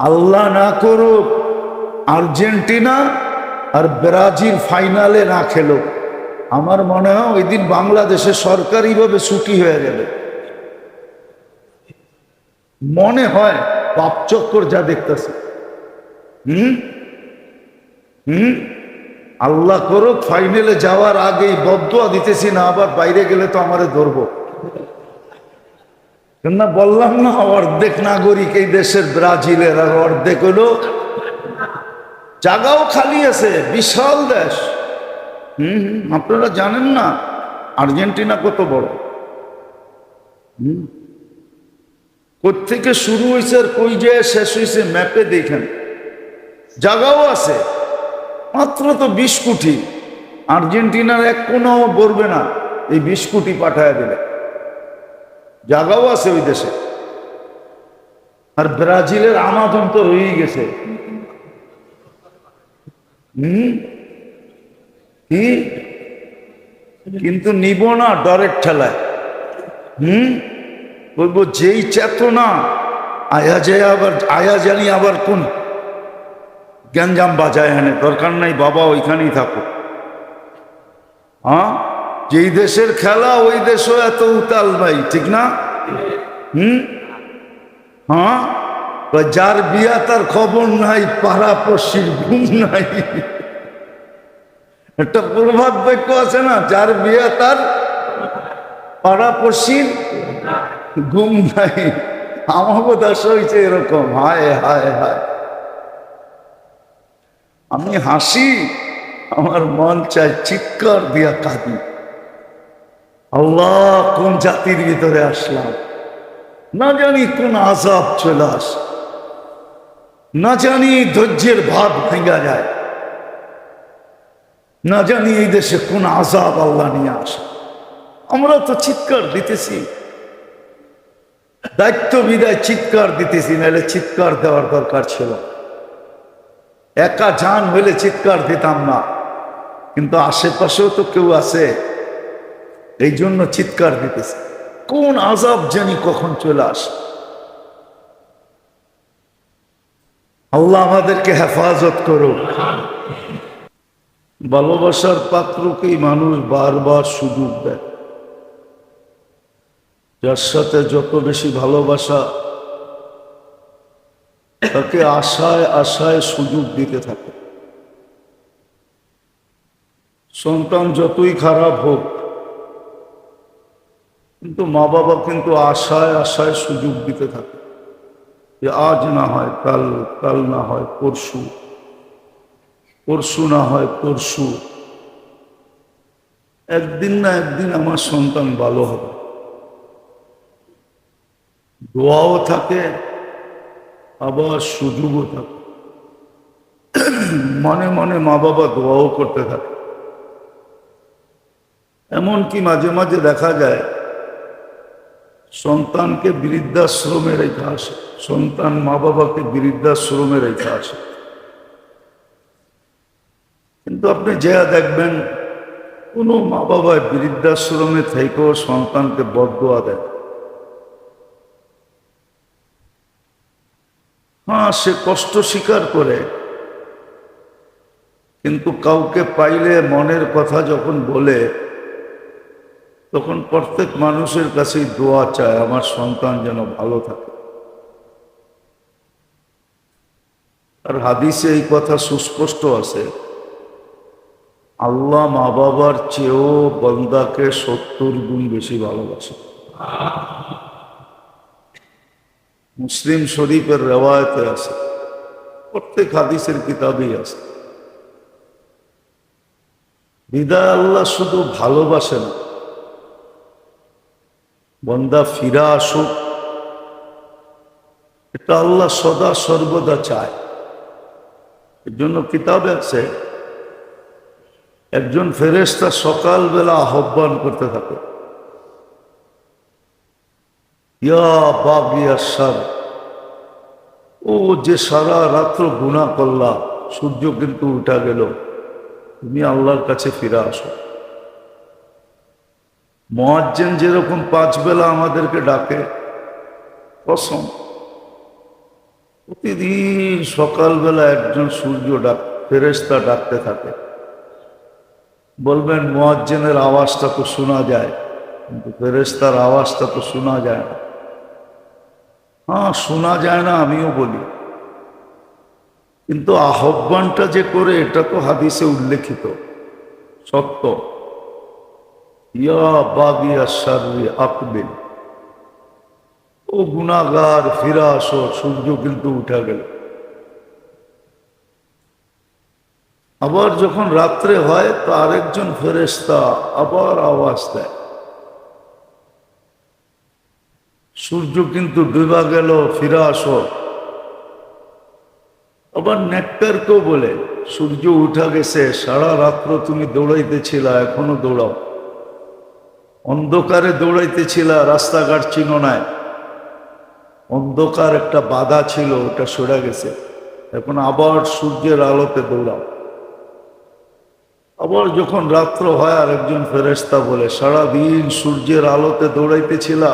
আল্লাহ না করুক আর্জেন্টিনা আর ব্রাজিল ফাইনালে না খেলো, আমার মনে হয় ওই দিন বাংলাদেশে সরকারিভাবে ছুটি হয়ে যাবে। মনে হয় পাপচক্কর যা দেখতেছে। হুম হুম আল্লাহ করুক ফাইনালে যাওয়ার আগেই বদদুয়া দিতেছি, না আবার বাইরে গেলে তো আমারে ধরবো। না বললাম না, অর্ধেক নাগরিক এই দেশের ব্রাজিলের, আর অর্ধেক হলো জায়গাও খালি আছে, বিশাল দেশ। আপনারা জানেন না আর্জেন্টিনা কত বড়? কোত্থেকে শুরু হয়েছে আর কই যায় শেষ হয়েছে ম্যাপে দেখেন। জায়গাও আছে, মাত্র তো 20 কোটি। আর্জেন্টিনার এক কোনো বলবে না, এই 20 কোটি পাঠায় দিলে। জায়গাও আছে ওই দেশে। আর ব্রাজিলের আমাজন তো রয়েই গেছে। কি কিন্তু নিব না ডরের ঠেলায়। বলবো যেই চেতনা আয়া যায়, আবার আয়া জানি আবার কোন গ্যাঞ্জাম বাজায় এনে, দরকার নাই বাবা, ওইখানেই থাকো। হ্যাঁ, যেই দেশের খেলা ওই দেশও এত উতাল ভাই, ঠিক না? হ্যাঁ, যার বিয়া তার খবর নাই, পাড়াপড়শির ঘুম নাই। একটা প্রভাব বাক্য আছে না, যার বিয়া তার পাড়াপড়শির ঘুম নাই। আমাকে দাস হয়েছে এরকম। হায় হায় হায়, আমি হাসি, আমার মন চায় চিৎকার দিয়া কাঁদি। আল্লাহ, কোন জাতির ভিতরে আসলাম, না জানি কোন আযাব চলে আসে, না জানি ধৈর্যের ভাব ভেঙা যায়, না জানি এই দেশে কোন আযাব আল্লাহ নিয়ে আসে। আমরা তো চিৎকার দিতেছি, দায়িত্ব বিদায় চিৎকার দিতেছি, নাহলে চিৎকার দেওয়ার দরকার ছিল। একা জান হইলে চিৎকার দিতাম না, কিন্তু আশেপাশেও তো কেউ আছে, এই জন্য চিৎকার দিতেছে। কোন আযাব জানি কখন চলে আসে। আল্লাহ আমাদেরকে হেফাজত করুক। ভালোবাসার পাত্রকেই মানুষ বারবার সুযোগ দেয়। যার সাথে যত বেশি ভালোবাসা, তাকে আশায় আশায় সুযোগ দিতে থাকে। সন্তান যতই খারাপ হোক, কিন্তু মা বাবা কিন্তু আশায় আশায় সুযোগ দিতে থাকে, যে আজ না হয় কাল, কাল না হয় পরশু, পরশু না হয় পরশু, একদিন না একদিন আমার সন্তান ভালো হবে। দোয়াও থাকে, আবার সুযোগও থাকে। মনে মনে মা বাবা দোয়াও করতে থাকে। এমনকি মাঝে মাঝে দেখা যায় সন্তানকে বৃদ্ধাশ্রমে রেখে আসে, সন্তান মা বাবাকে বৃদ্ধাশ্রমে রেখে আসে। কিন্তু আপনি যা দেখবেন, কোনো মা বাবা বৃদ্ধাশ্রমে থেকেও সন্তানকে বদদোয়া দেয়। হ্যাঁ, সে কষ্ট স্বীকার করে, কিন্তু কাউকে পাইলে মনের কথা যখন বলে, তখন প্রত্যেক মানুষের কাছেই দোয়া চায়, আমার সন্তান যেন ভালো থাকে। আর হাদিসে এই কথা সুস্পষ্ট আছে, আল্লাহ মা বাবার চেয়েও বান্দাকে 70 গুণ বেশি ভালোবাসে। মুসলিম শরীফের রেওয়ায়েতে আছে, প্রত্যেক হাদিসের কিতাবেই আছে। বিদায় আল্লাহ শুধু ভালোবাসে না, বান্দা ফিরা আসুক, এটা আল্লাহ সদা সর্বদা চায়। এর জন্য কিতাবে আছে, একজন ফেরেশতা সকালবেলা আহ্বান করতে থাকে, ইয়া বাগিয়া শার, ও যে সারা রাত্র গুনাহ করলা, সূর্য কিন্তু উঠা গেল, তুমি আল্লাহর কাছে ফিরে আসো। মুয়াজ্জিন যেরকম 5 বেলা আমাদেরকে ডাকে, কসম, প্রতিদিন সকালবেলা একজন ফেরেশতা ডাকতে থাকে। বলবেন মুয়াজ্জিনের আওয়াজটা তো শোনা যায়, কিন্তু ফেরেশতার আওয়াজটা তো শোনা যায় না। হ্যাঁ, শোনা যায় না, আমিও বলি, কিন্তু আহ্বানটা যে করে এটা তো হাদিসে উল্লেখিত সত্য। ইয়া বাগিয়া শাররি আকবিল, ও গুনাহগার ফিরে আসো। সূর্য কিন্তু উঠে গেল। আবার যখন রাত্রে হয় তো আরেকজন ফেরেশতা আবার আওয়াজ দেয়, সূর্য কিন্তু ডুবা গেল, ফিরে আসো। আবার নেককারকেও বলে, সূর্য উঠা গেছে, সারা রাত্র তুমি দৌড়াইতেছিলা, এখনো দৌড়াও। অন্ধকারে দৌড়াইতেছিলা, রাস্তাঘাট চিনো নাই, অন্ধকার একটা বাধা ছিল, ওটা সরে গেছে, এখন আবার সূর্যের আলোতে দৌড়াও। আবার যখন রাত্র হয় আরেকজন ফেরেশতা বলে, সারাদিন সূর্যের আলোতে দৌড়াইতেছিলা,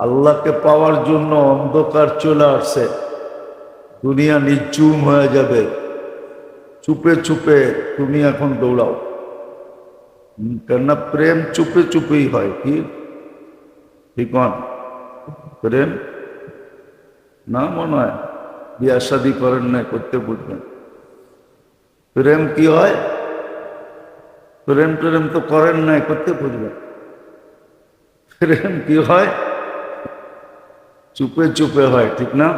আল্লাহকে পাওয়ার জন্য অন্ধকার চলে আসছে, দুনিয়া নিঝুম হয়ে যাবে, চুপে চুপে তুমি এখন দৌড়াও। কেননা প্রেম চুপে চুপেই হয়। কি ঠিক প্রেম না, মনে হয় বিয়া শাদী করেন না, করতে বুঝবেন। প্রেম কি হয়? প্রেম প্রেম তো করেন নাই, করতে বুঝবেন। প্রেম কি হয়? চুপে চুপে হয়, ঠিক না?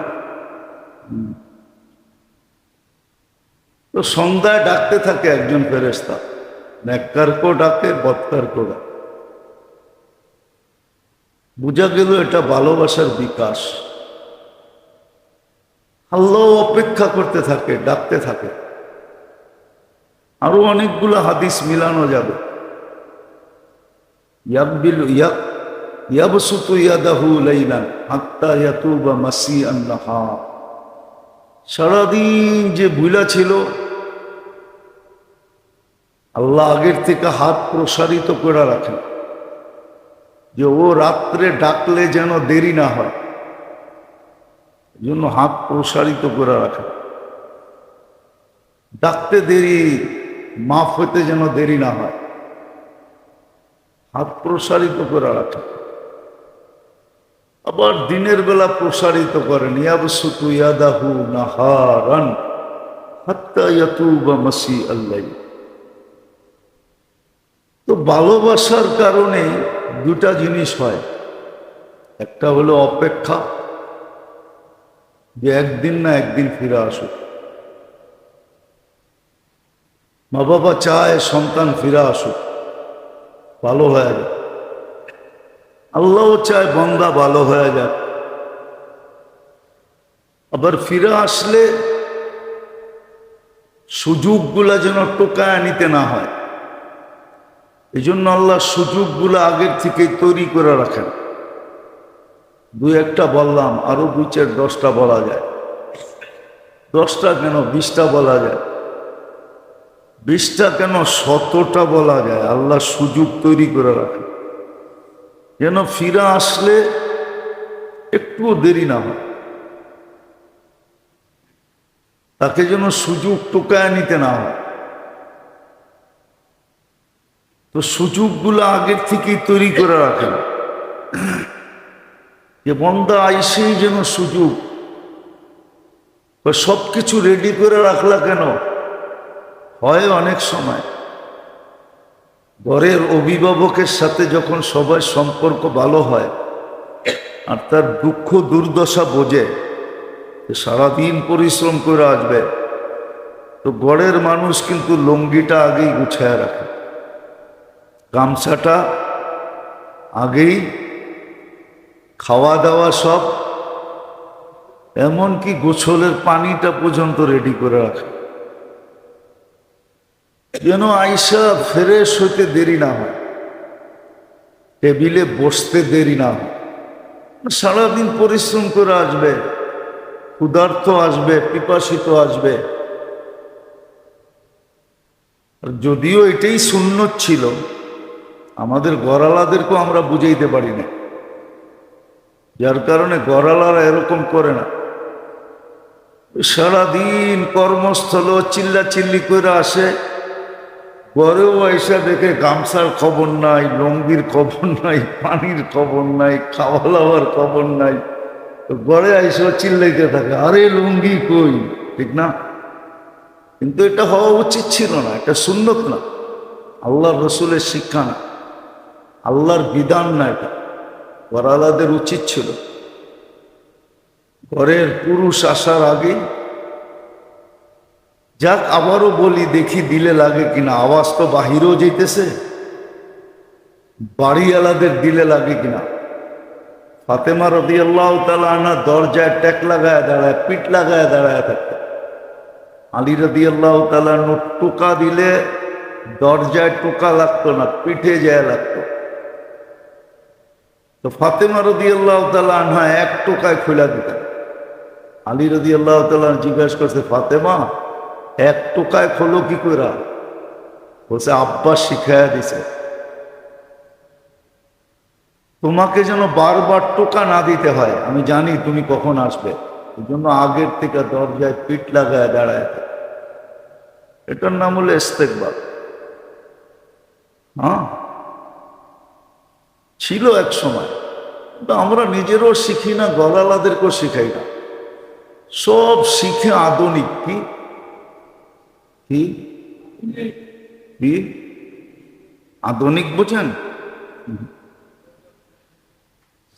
তো সন্ধ্যায় ডাকতে থাকে একজন ফেরেশতা, নেককারকেও ডাকে, বদকারকেও ডাকে। বুঝা গেল এটা ভালোবাসার বিকাশ। আল্লাহ অপেক্ষা করতে থাকে, ডাকতে থাকে। আরো অনেকগুলো হাদিস মিলানো যাবে। ইয়াবসুতু ইয়াদাহু লাইলান হাত্তা ইয়াতুবা মাসিআন নাহার। সারাদিন যে ভুলা ছিল, আল্লাহ আগের থেকে হাত প্রসারিত করে রাখেন, যে ও রাত্রে ডাকলে যেন দেরি না হয়, এই জন্য হাত প্রসারিত করে রাখেন। ডাকতে দেরি, মাফ হইতে যেন দেরি না হয়, হাত প্রসারিত করে রাখেন। আবার দিনের বেলা প্রসারিত করেন, ইয়াবসুতু ইয়াদাহু নাহারান হাত্তা ইয়াতুবা মাসিআল লাইল। তো ভালোবাসার কারণে দুটা জিনিস হয়। একটা হলো অপেক্ষা, যে একদিন না একদিন ফিরে আসুক। মা বাবা চায় সন্তান ফিরে আসুক, ভালো হয়ে যায়। আল্লাহও চায় বান্দা ভালো হয়ে যায়। আবার ফিরে আসলে সুযোগগুলা যেন টোকায় নিতে না হয়, এই জন্য আল্লাহ সুযোগগুলো আগের থেকেই তৈরি করে রাখেন। দুই একটা বললাম, আরো 2-4-10টা বলা যায়। 10টা কেন 20টা বলা যায়, 20টা কেন 100টা বলা যায়। আল্লাহ সুযোগ তৈরি করে রাখেন যেন ফিরে আসলে একটুও দেরি না হয়, তাকে যেন সুযোগ টোকায় নিতে না হয়। তো সুযোগগুলো আগের থেকেই তৈরি করে রাখেন, যে বন্দা আইসেই যেন সুযোগ। সবকিছু রেডি করে রাখলা কেন? হয় অনেক সময় ঘরের অভিভাবকের সাথে যখন সবার সম্পর্ক ভালো হয় আর তার দুঃখ দুর্দশা বোঝে, সারাদিন পরিশ্রম করে আসবে, তো ঘরের মানুষ কিন্তু লুঙ্গিটা আগেই গুছায় রাখে, গামছাটা আগেই, খাওয়া দাওয়া সব, এমনকি গোসলের পানিটা পর্যন্ত রেডি করে রাখে, যেন আইসা ফ্রেশ হইতে দেরি না হয়, টেবিলে বসতে দেরি না হয়। সারাদিন পরিশ্রম করে আসবে, ক্ষুধার্ত আসবে, পিপাসিত আসবে। যদিও এটাই সুন্নত ছিল, আমাদের গড়ালাদেরকেও আমরা বুঝাইতে পারি না, যার কারণে গড়ালারা এরকম করে না। সারাদিন কর্মস্থল চিল্লা চিল্লি করে আসে, ঘরেও এসে দেখে গামছার খবর নাই, লঙ্গির খবর নাই, পানির খবর নাই, খাওয়া দাওয়ার খবর নাই। ঘরে এসে চিল্লাইতে থাকে, আরে লুঙ্গি কই, ঠিক না? কিন্তু এটা হওয়া উচিত ছিল না, এটা সুন্নত না, আল্লাহর রসুলের শিক্ষা না, আল্লাহর বিধান না, এটা ওয়ালাদের উচিত ছিল ঘরের পুরুষ আসার আগে। যাক, আবারও বলি, দেখি দিলে লাগে কিনা, আওয়াজ তো বাহিরেও যেতেছে, বাড়িওয়ালাদের দিলে লাগে কিনা। ফাতেমা রাদিয়াল্লাহু তাআলা আনহা দরজায় ট্যাক লাগায় দাঁড়ায়, পিঠ লাগায় দাঁড়ায় থাকতো। আলী রাদিয়াল্লাহু তাআলা টোকা দিলে দরজায় টোকা লাগতো না, পিঠে যায় লাগতো। তো ফাতেমা রাদিয়াল্লাহু তাআলা আনহা এক টোকায় খুলে দিতেন। আলী রাদিয়াল্লাহু তাআলা জিজ্ঞাসা করছে, ফাতেমা এক টোকায় খোলো কি করে? বলছে, আব্বা শিখাইয়া দিছে, তোমাকে যেন বারবার টোকা না দিতে হয়, আমি জানি তুমি কখন আসবে, এই জন্য আগের থেকে দরজায় পিঠ লাগায় দাঁড়ায়। এটার নাম হলো ইস্তেকবার। হ্যাঁ, ছিল এক সময়, কিন্তু আমরা নিজেরও শিখি না, গলালাদেরকেও শিখাই না, সব শিখে আধুনিক। কি কি কি আধুনিক বুঝেন?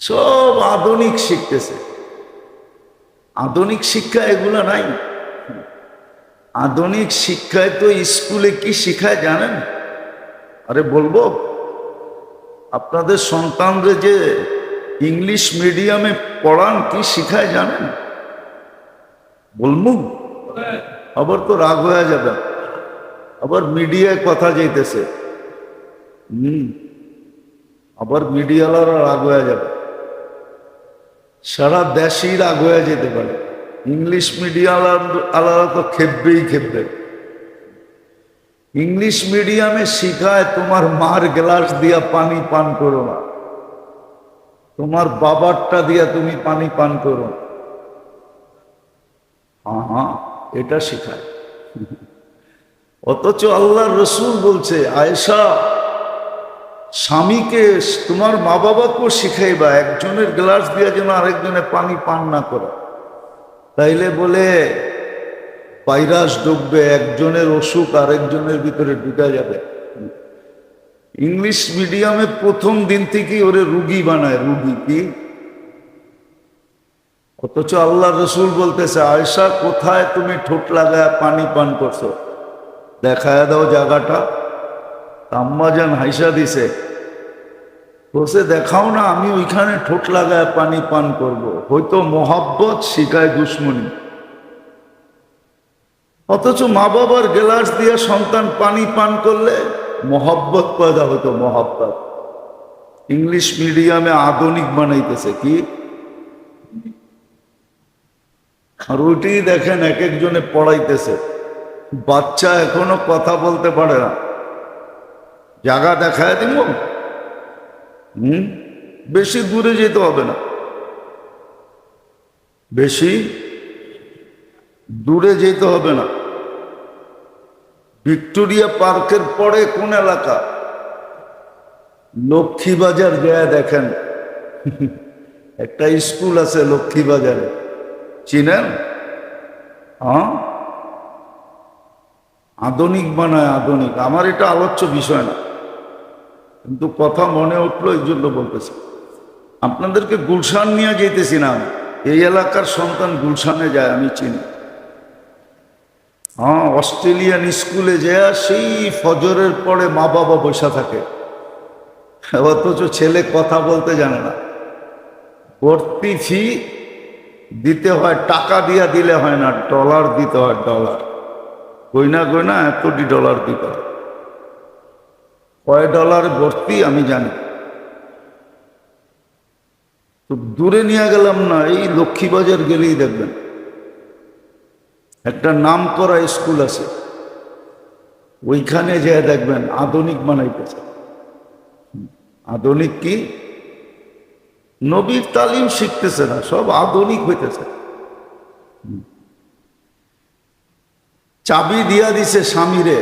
সব আধুনিক শিখতেছে, আধুনিক শিক্ষা এগুলা নাই। আধুনিক শিক্ষায় তো স্কুলে কি শিখায় জানেন? আরে বলবো, আপনাদের সন্তানদের যে ইংলিশ মিডিয়ামে পড়ান কি শিখায় জানেন? বলবো, আবার তো রাগ হয়ে যাবে, আবার মিডিয়ায় কথা যাইতেছে, আবার মিডিয়ালারা রাগ হয়ে যাবে, সারা দেশই রাগ হয়ে যেতে পারে। ইংলিশ মিডিয়ালারা তো খেপবেই খেপবে। ইংলিশ মিডিয়ামে শিখায় তোমার মার গ্লাস দিয়া পানি পান করো না, তোমার বাবারটা দিয়া তুমি পানি পান করো। হ্যাঁ, এটা শিখায়। অথচ আল্লাহর রসুল বলছে, আয়েশা, স্বামীকে তোমার মা বাবাকেও শিখাইবা একজনের গ্লাস দিয়া যেন আরেকজনে পানি পান না করে, তাইলে বলে ভাইরাস ঢুকবে, একজনের অসুখ আরেকজনের ভিতরে ঢুকা যাবে। ইংলিশ মিডিয়ামে প্রথম দিন থেকেই ওরে রুগী বানায়, রুগী কি। অথচ আল্লাহ রসুল বলতেছে, আয়েশা, কোথায় তুমি ঠোঁট লাগায় পানি পান করছো, দেখায় দাও জায়গাটা। আম্মাজান হাইসা দিছে, বলছে, দেখাও না, আমি ওইখানে ঠোঁট লাগায় পানি পান করব। হয়তো মোহাব্বত শিখায় দুশ্মনী। অথচ মা বাবার গ্লাস দিয়ে সন্তান পানি পান করলে মোহাব্বত পয়দা হতো, মোহাব্বত। ইংলিশ মিডিয়ামে আধুনিক বানাইতেছে কি। আর ওইটি দেখেন এক একজনে পড়াইতেছে, বাচ্চা এখনো কথা বলতে পারে না, জায়গা দেখায় দিব। বেশি দূরে যেতে হবে না, বেশি দূরে যেতে হবে না। ভিক্টোরিয়া পার্কের পরে কোন এলাকা? লক্ষ্মীবাজার গিয়ে দেখেন, একটা স্কুল আছে লক্ষ্মীবাজারে, চিনেন? হ্যাঁ, আধুনিক বানায়, আধুনিক। আমার এটা আলোচ্য বিষয় না, কিন্তু কথা মনে উঠলো এই জন্য বলতেছি। আপনাদেরকে গুলশান নিয়ে যেতেছি না, এই এলাকার সন্তান গুলশানে যায়, আমি চিনি। হ্যাঁ, অস্ট্রেলিয়ান স্কুলে যায়, সেই ফজরের পরে মা বাবা বসা থাকে, অথচ ছেলে কথা বলতে জানে না। ভর্তি ফি দিতে হয়, টাকা দিয়া দিলে হয় না, ডলার দিতে হয়, ডলার। গইনা গইনা এতটি ডলার দিতে হয়। কয় ডলার ভর্তি আমি জানি। তো দূরে নিয়ে গেলাম না, এই লক্ষ্মীবাজার গেলেই দেখবেন একটা নাম করা স্কুল আছে, ওইখানে যেয়ে দেখবেন আধুনিক বানাইতেছে। আধুনিক কি? নবীর তালিম শিখতেছে না, সব আধুনিক হইতেছে। চাবি দিয়া দিছে স্বামীরে,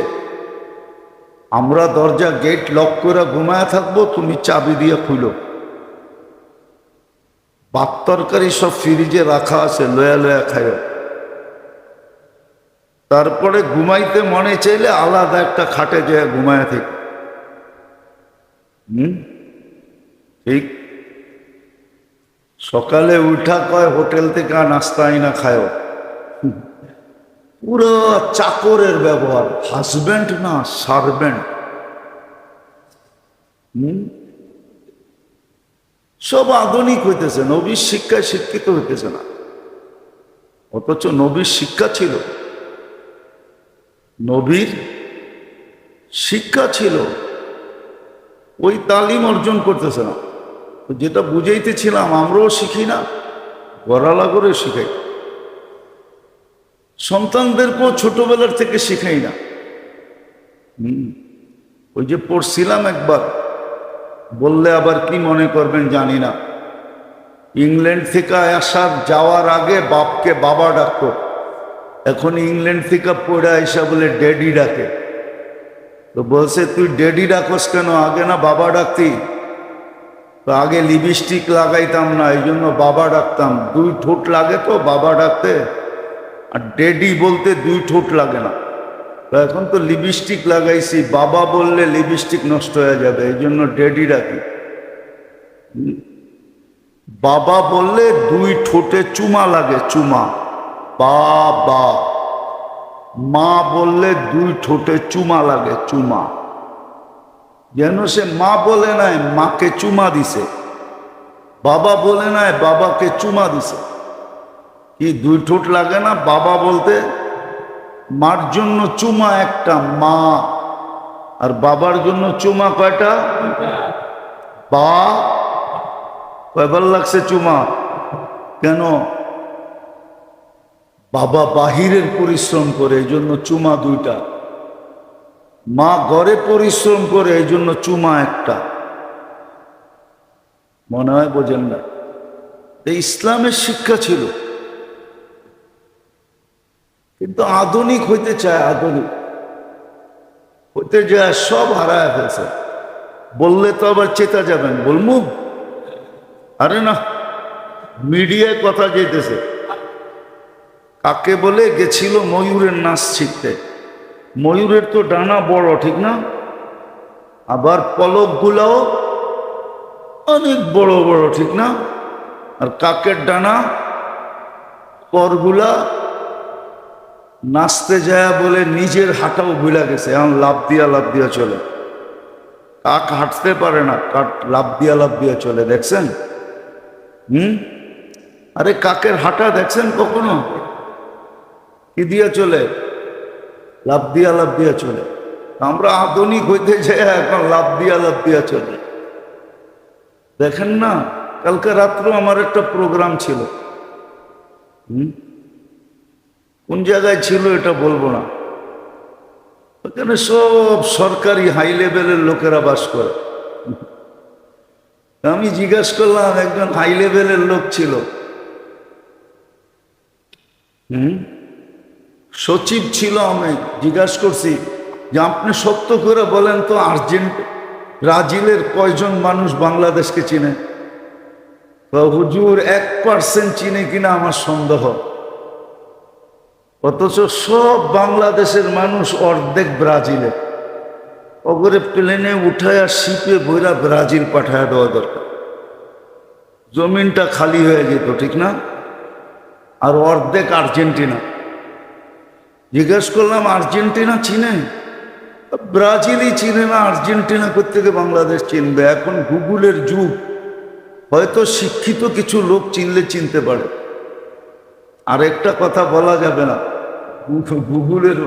আমরা দরজা গেট লক করে ঘুমায় থাকবো, তুমি চাবি দিয়ে খুলো। ভাত তরকারি সব ফ্রিজে রাখা আছে, লয়া লয়া খায়। তারপরে ঘুমাইতে মনে চাইলে আলাদা একটা খাটে যায় ঘুমায় থেকে। ঠিক। সকালে উঠা কয় হোটেল থেকে নাস্তা আইনা খায়। পুরো চাকরের ব্যবহার, হাজবেন্ড না সার্ভেন্ট। সব আধুনিক হইতেছে, নবীর শিক্ষায় শিক্ষিত হইতেছে না। অথচ নবীর শিক্ষা ছিল, নবীর শিক্ষা ছিল, ওই তালিম অর্জন করতেছে না। যেটা বুঝাইতেছিলাম, আমরাও শিখি না, গড়ালা করে শিখাই, সন্তানদেরকেও ছোটবেলার থেকে শিখাই না। ওই যে পড়ছিলাম একবার, বললে আবার কি মনে করবেন জানি না, ইংল্যান্ড থেকে আসার যাওয়ার আগে বাপকে বাবা ডাকতো, এখন ইংল্যান্ড থেকে পড়ে আসা বলে ড্যাডি ডাকে। তো বলছে তুই ড্যাডি ডাকস কেন, আগে না বাবা ডাকতি? তো আগে লিপস্টিক লাগাইতাম না, এই জন্য বাবা ডাকতাম। দুই ঠোঁট লাগে তো বাবা ডাকতে, আর ড্যাডি বলতে দুই ঠোঁট লাগে না। তো এখন তো লিপস্টিক লাগাইছি, বাবা বললে লিপস্টিক নষ্ট হয়ে যাবে, এই জন্য ড্যাডি ডাকি। বাবা বললে দুই ঠোঁটে চুমা লাগে, চুমা, বাবা। মা বললে দুই ঠোঁটে চুমা লাগে, চুমা। যেন সে মা বলে নাই, মাকে চুমা দিছে, বাবা বলে নাই, বাবাকে চুমা দিছে। কি দুই ঠোঁট লাগে না বাবা বলতে? মার জন্য চুমা একটা, মা। আর বাবার জন্য চুমা কয়টা? বা। কয়বার লাগছে চুমা? কেন? বাবা বাহিরের পরিশ্রম করে, এই জন্য চুমা দুইটা। মা ঘরে পরিশ্রম করে, এই জন্য চুমা একটা। মনে হয় বোঝেন না। এই ইসলামের শিক্ষা ছিল, কিন্তু আধুনিক হইতে চায়, আধুনিক হইতে যায় সব হারায় ফেলছে। বললে তো আবার চেতা যাবেন, বলমু? আরে না, মিডিয়ায় কথা যেতেছে। কাকে বলে? গেছিল ময়ূরের নাচ শিখতে। ময়ূরের তো ডানা বড়, ঠিক না? আবার পলক গুলাও অনেক বড় বড়, ঠিক না? আর কাকের ডানা পরগুলা নাচতে যায় বলে নিজের হাঁটাও ভুলা গেছে, এখন লাভ দিয়া চলে। কাক হাঁটতে পারে না, কাক লাভ দিয়া চলে, দেখছেন? আরে কাকের হাঁটা দেখছেন কখনো? কি দিয়া চলে? লাভ দিয়া চলে। আমরা আধুনিক হইতে যাই, এখন লাভ দিয়া চলে। দেখেন না, কালকে রাত্রে আমার একটা প্রোগ্রাম ছিল। কোন জায়গায় ছিল এটা বলবো না। ওখানে সব সরকারি হাই লেভেলের লোকেরা বাস করে। আমি জিজ্ঞাসা করলাম, একজন হাই লেভেলের লোক ছিল, সচিব ছিল। আমি জিজ্ঞাসা করছি যে আপনি সত্য করে বলেন তো, ব্রাজিলের কয়জন মানুষ বাংলাদেশকে চিনে? হুজুর 1% চিনে কিনা আমার সন্দেহ। অথচ সব বাংলাদেশের মানুষ অর্ধেক ব্রাজিলে। ওগরে প্লেনে উঠায়া শিপে বইরা ব্রাজিল পাঠায় দেওয়া দরকার, জমিনটা খালি হয়ে যেত, ঠিক না? আর অর্ধেক আর্জেন্টিনা। জিজ্ঞেস করলাম আর্জেন্টিনা চিনে? ব্রাজিলই চিনে না, আর্জেন্টিনা কোত্থেকে বাংলাদেশ চিনবে? এখন গুগলের যুগ, হয়তো শিক্ষিত কিছু লোক চিনলে চিনতে পারে। আর একটা কথা বলা যাবে না, গুগলের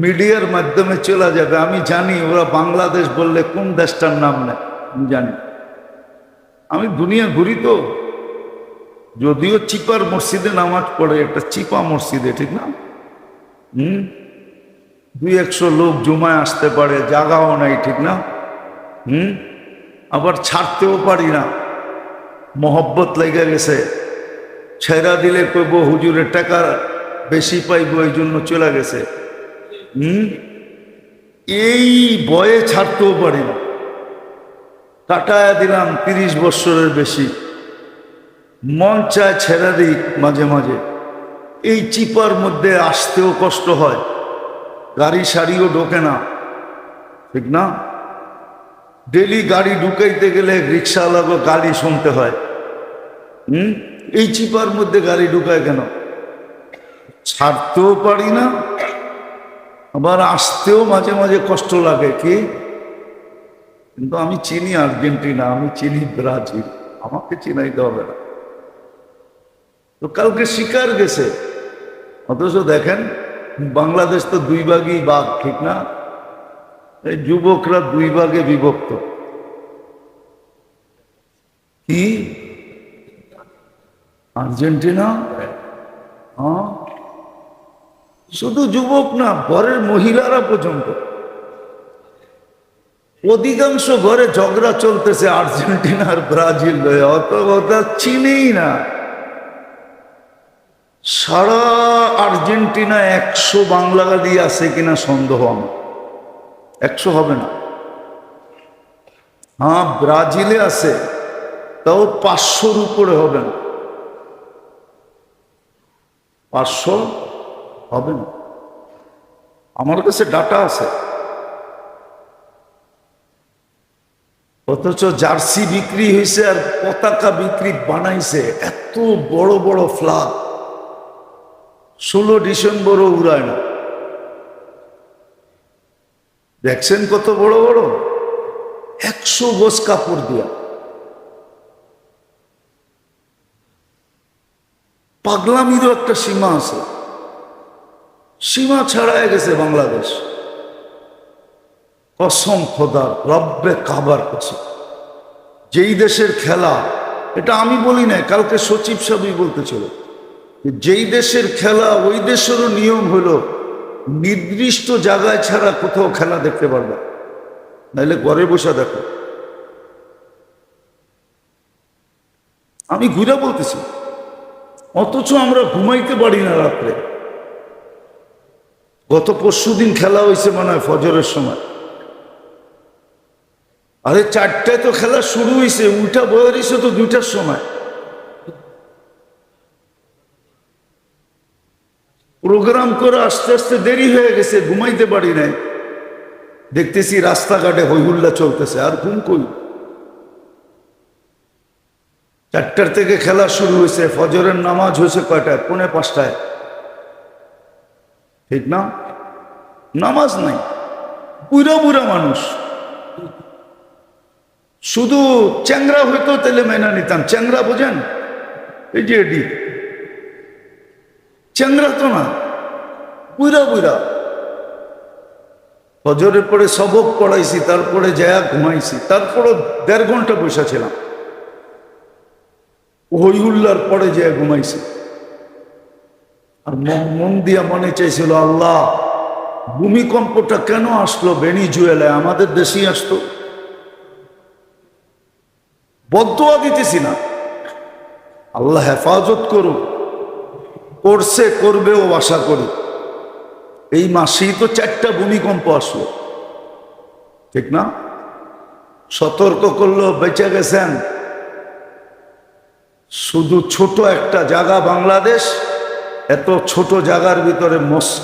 মিডিয়ার মাধ্যমে চলে যাবে। আমি জানি ওরা বাংলাদেশ বললে কোন দেশটার নাম নেয়, আমি জানি। আমি দুনিয়া ঘুরি তো, যদিও চিপার মসজিদে নামাজ পড়ে, একটা চিপা মসজিদে, ঠিক না? 200-100 লোক জুমায় আসতে পারে, জায়গাও নাই, ঠিক না? আবার ছাড়তেও পারি না, মহব্বত লেগে গেছে। ছেড়া দিলে কইব হুজুরের টাকা বেশি পাইব, এই জন্য চলে গেছে। হুম, এই বয়ে ছাড়তেও পারি না, কাটায় দিলাম 30 বছরের বেশি, মন চায় ছেড়ে দিই মাঝে মাঝে। এই চিপার মধ্যে আসতেও কষ্ট হয়, গাড়ি সারিও ঢোকে না, ঠিক না? ডেলি গাড়ি ঢুকাইতে গেলে রিক্সাওয়ালাকে গাড়ি শুনতে হয়। এই চিপার মধ্যে গাড়ি ঢুকায় কেন? ছাড়তেও পারি না, আবার আসতেও মাঝে মাঝে কষ্ট লাগে। কি? কিন্তু আমি চিনি আর্জেন্টিনা, আমি চিনি ব্রাজিল, আমাকে চিনাইতে হবে না। তো কালকে শিকার গেছে, অথচ দেখেন বাংলাদেশ তো 2 ভাগই ভাগ, ঠিক না? এই যুবকরা 2 ভাগে বিভক্ত। কি? আর্জেন্টিনা? হ্যাঁ, শুধু যুবক না, ঘরের মহিলারা পর্যন্ত, অধিকাংশ ঘরে ঝগড়া চলতেছে আর্জেন্টিনা আর ব্রাজিল লয়ে, অত কথা চিনেই না। সারা আর্জেন্টিনা 100 বাঙালি আছে কিনা সন্দেহ আমার, 100 হবে না। হ্যাঁ, ব্রাজিলে আছে, তাও 500-র উপরে হবে না, 500 হবে না। আমার কাছে ডাটা আছে। অথচ জার্সি বিক্রি হয়েছে আর পতাকা বিক্রি বানাইছে, এত বড় বড় ফ্ল্যাগ, 16 ডিসেম্বরও উড়ায় না। দেখছেন কত বড় বড়, 100 গজ কাপড় দিয়া। পাগলামিরও একটা সীমা আছে, সীমা ছাড়ায় গেছে বাংলাদেশ। কসম খোদার, রব্বে কাবার কসম, যেই দেশের খেলা, এটা আমি বলি না, কালকে সচিব সাহেবই বলতেছিল, যেই দেশের খেলা ওই দেশেরও নিয়ম হলো নির্দিষ্ট জায়গায় ছাড়া কোথাও খেলা দেখতে পারবে, নাহলে ঘরে বসে দেখো। আমি ঘুরে বলতেছি, অথচ আমরা ঘুমাইতে পারি না রাত্রে। গত পরশুদিন খেলা হয়েছে মনে হয় ফজরের সময়, আরে 4টায় তো খেলা শুরু হয়েছে, উল্টা বয়ে রয়েছে তো 2টার সময়। প্রোগ্রাম করে আস্তে আস্তে দেরি হয়ে গেছে, ঘুমাইতে পারি নাই। দেখতেছি রাস্তাঘাটে হইহুল্লা চলতেছে, আর ঘুম কই? 4টার থেকে খেলা শুরু হয়েছে, ফজরের নামাজ হয়েছে কয়টায়? 4:45টায়, ঠিক না? নামাজ নাই, বুড়া বুড়া মানুষ। শুধু চ্যাংরা হইতো তেলে মেনা নিতাম। চ্যাংরা বোঝেন? এই যে এডি চ্যাংরা তো না, বুড়া বুড়া। ফজরের পরে সবক পড়াইছি, তারপরে যায়া ঘুমাইছি, তারপরে 1.5 ঘন্টা বসে ছিলাম, হইহুল্লার পরে যায়া ঘুমাইছি। আর মন দিয়া মনে চাইছিল, আল্লাহ ভূমিকম্পটা কেন আসলো ভেনিজুয়েলায়, আমাদের দেশেই আসতো। বদদুয়া দিতেছি না, আল্লাহ হেফাজত করুক, করছে করবেও আশা করি। এই মাসেই তো 4টা ভূমিকম্প আসলো, ঠিক না? সতর্ক করলো, বেঁচে গেছেন। শুধু ছোট একটা জায়গা বাংলাদেশ, এত ছোট জায়গার ভিতরে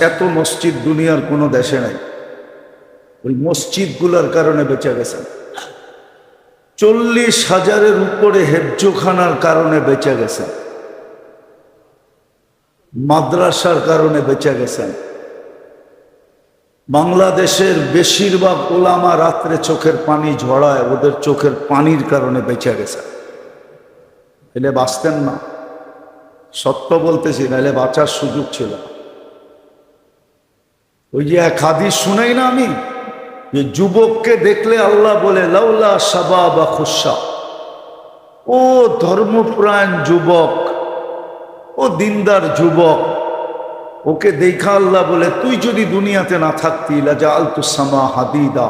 এত মসজিদ দুনিয়ার কোনো দেশে নাই। ওই মসজিদগুলোর কারণে বেঁচে গেছেন। 40,000-এর উপরে হেফজোখানার কারণে বেঁচে গেছেন, মাদ্রাসার কারণে বেঁচে গেছেন। বাংলাদেশের বেশিরভাগ ওলামা রাত্রে চোখের পানি ঝরায়, ওদের চোখের পানির কারণে বেঁচে গেছে। এলে বাঁচতেন না, সত্য বলতেছি, নাহলে বাঁচার সুযোগ ছিল। ওই যে এক হাদিস শুনাই না আমি, যে যুবককে দেখলে আল্লাহ বলে লাউলা শাবাবা খুশা, ও ধর্মপ্রাণ যুবক, ও দিনদার যুবক, ওকে দেখা আল্লাহ বলে তুই যদি দুনিয়াতে না থাকতি লাজাআলতু সামা হাদিদা,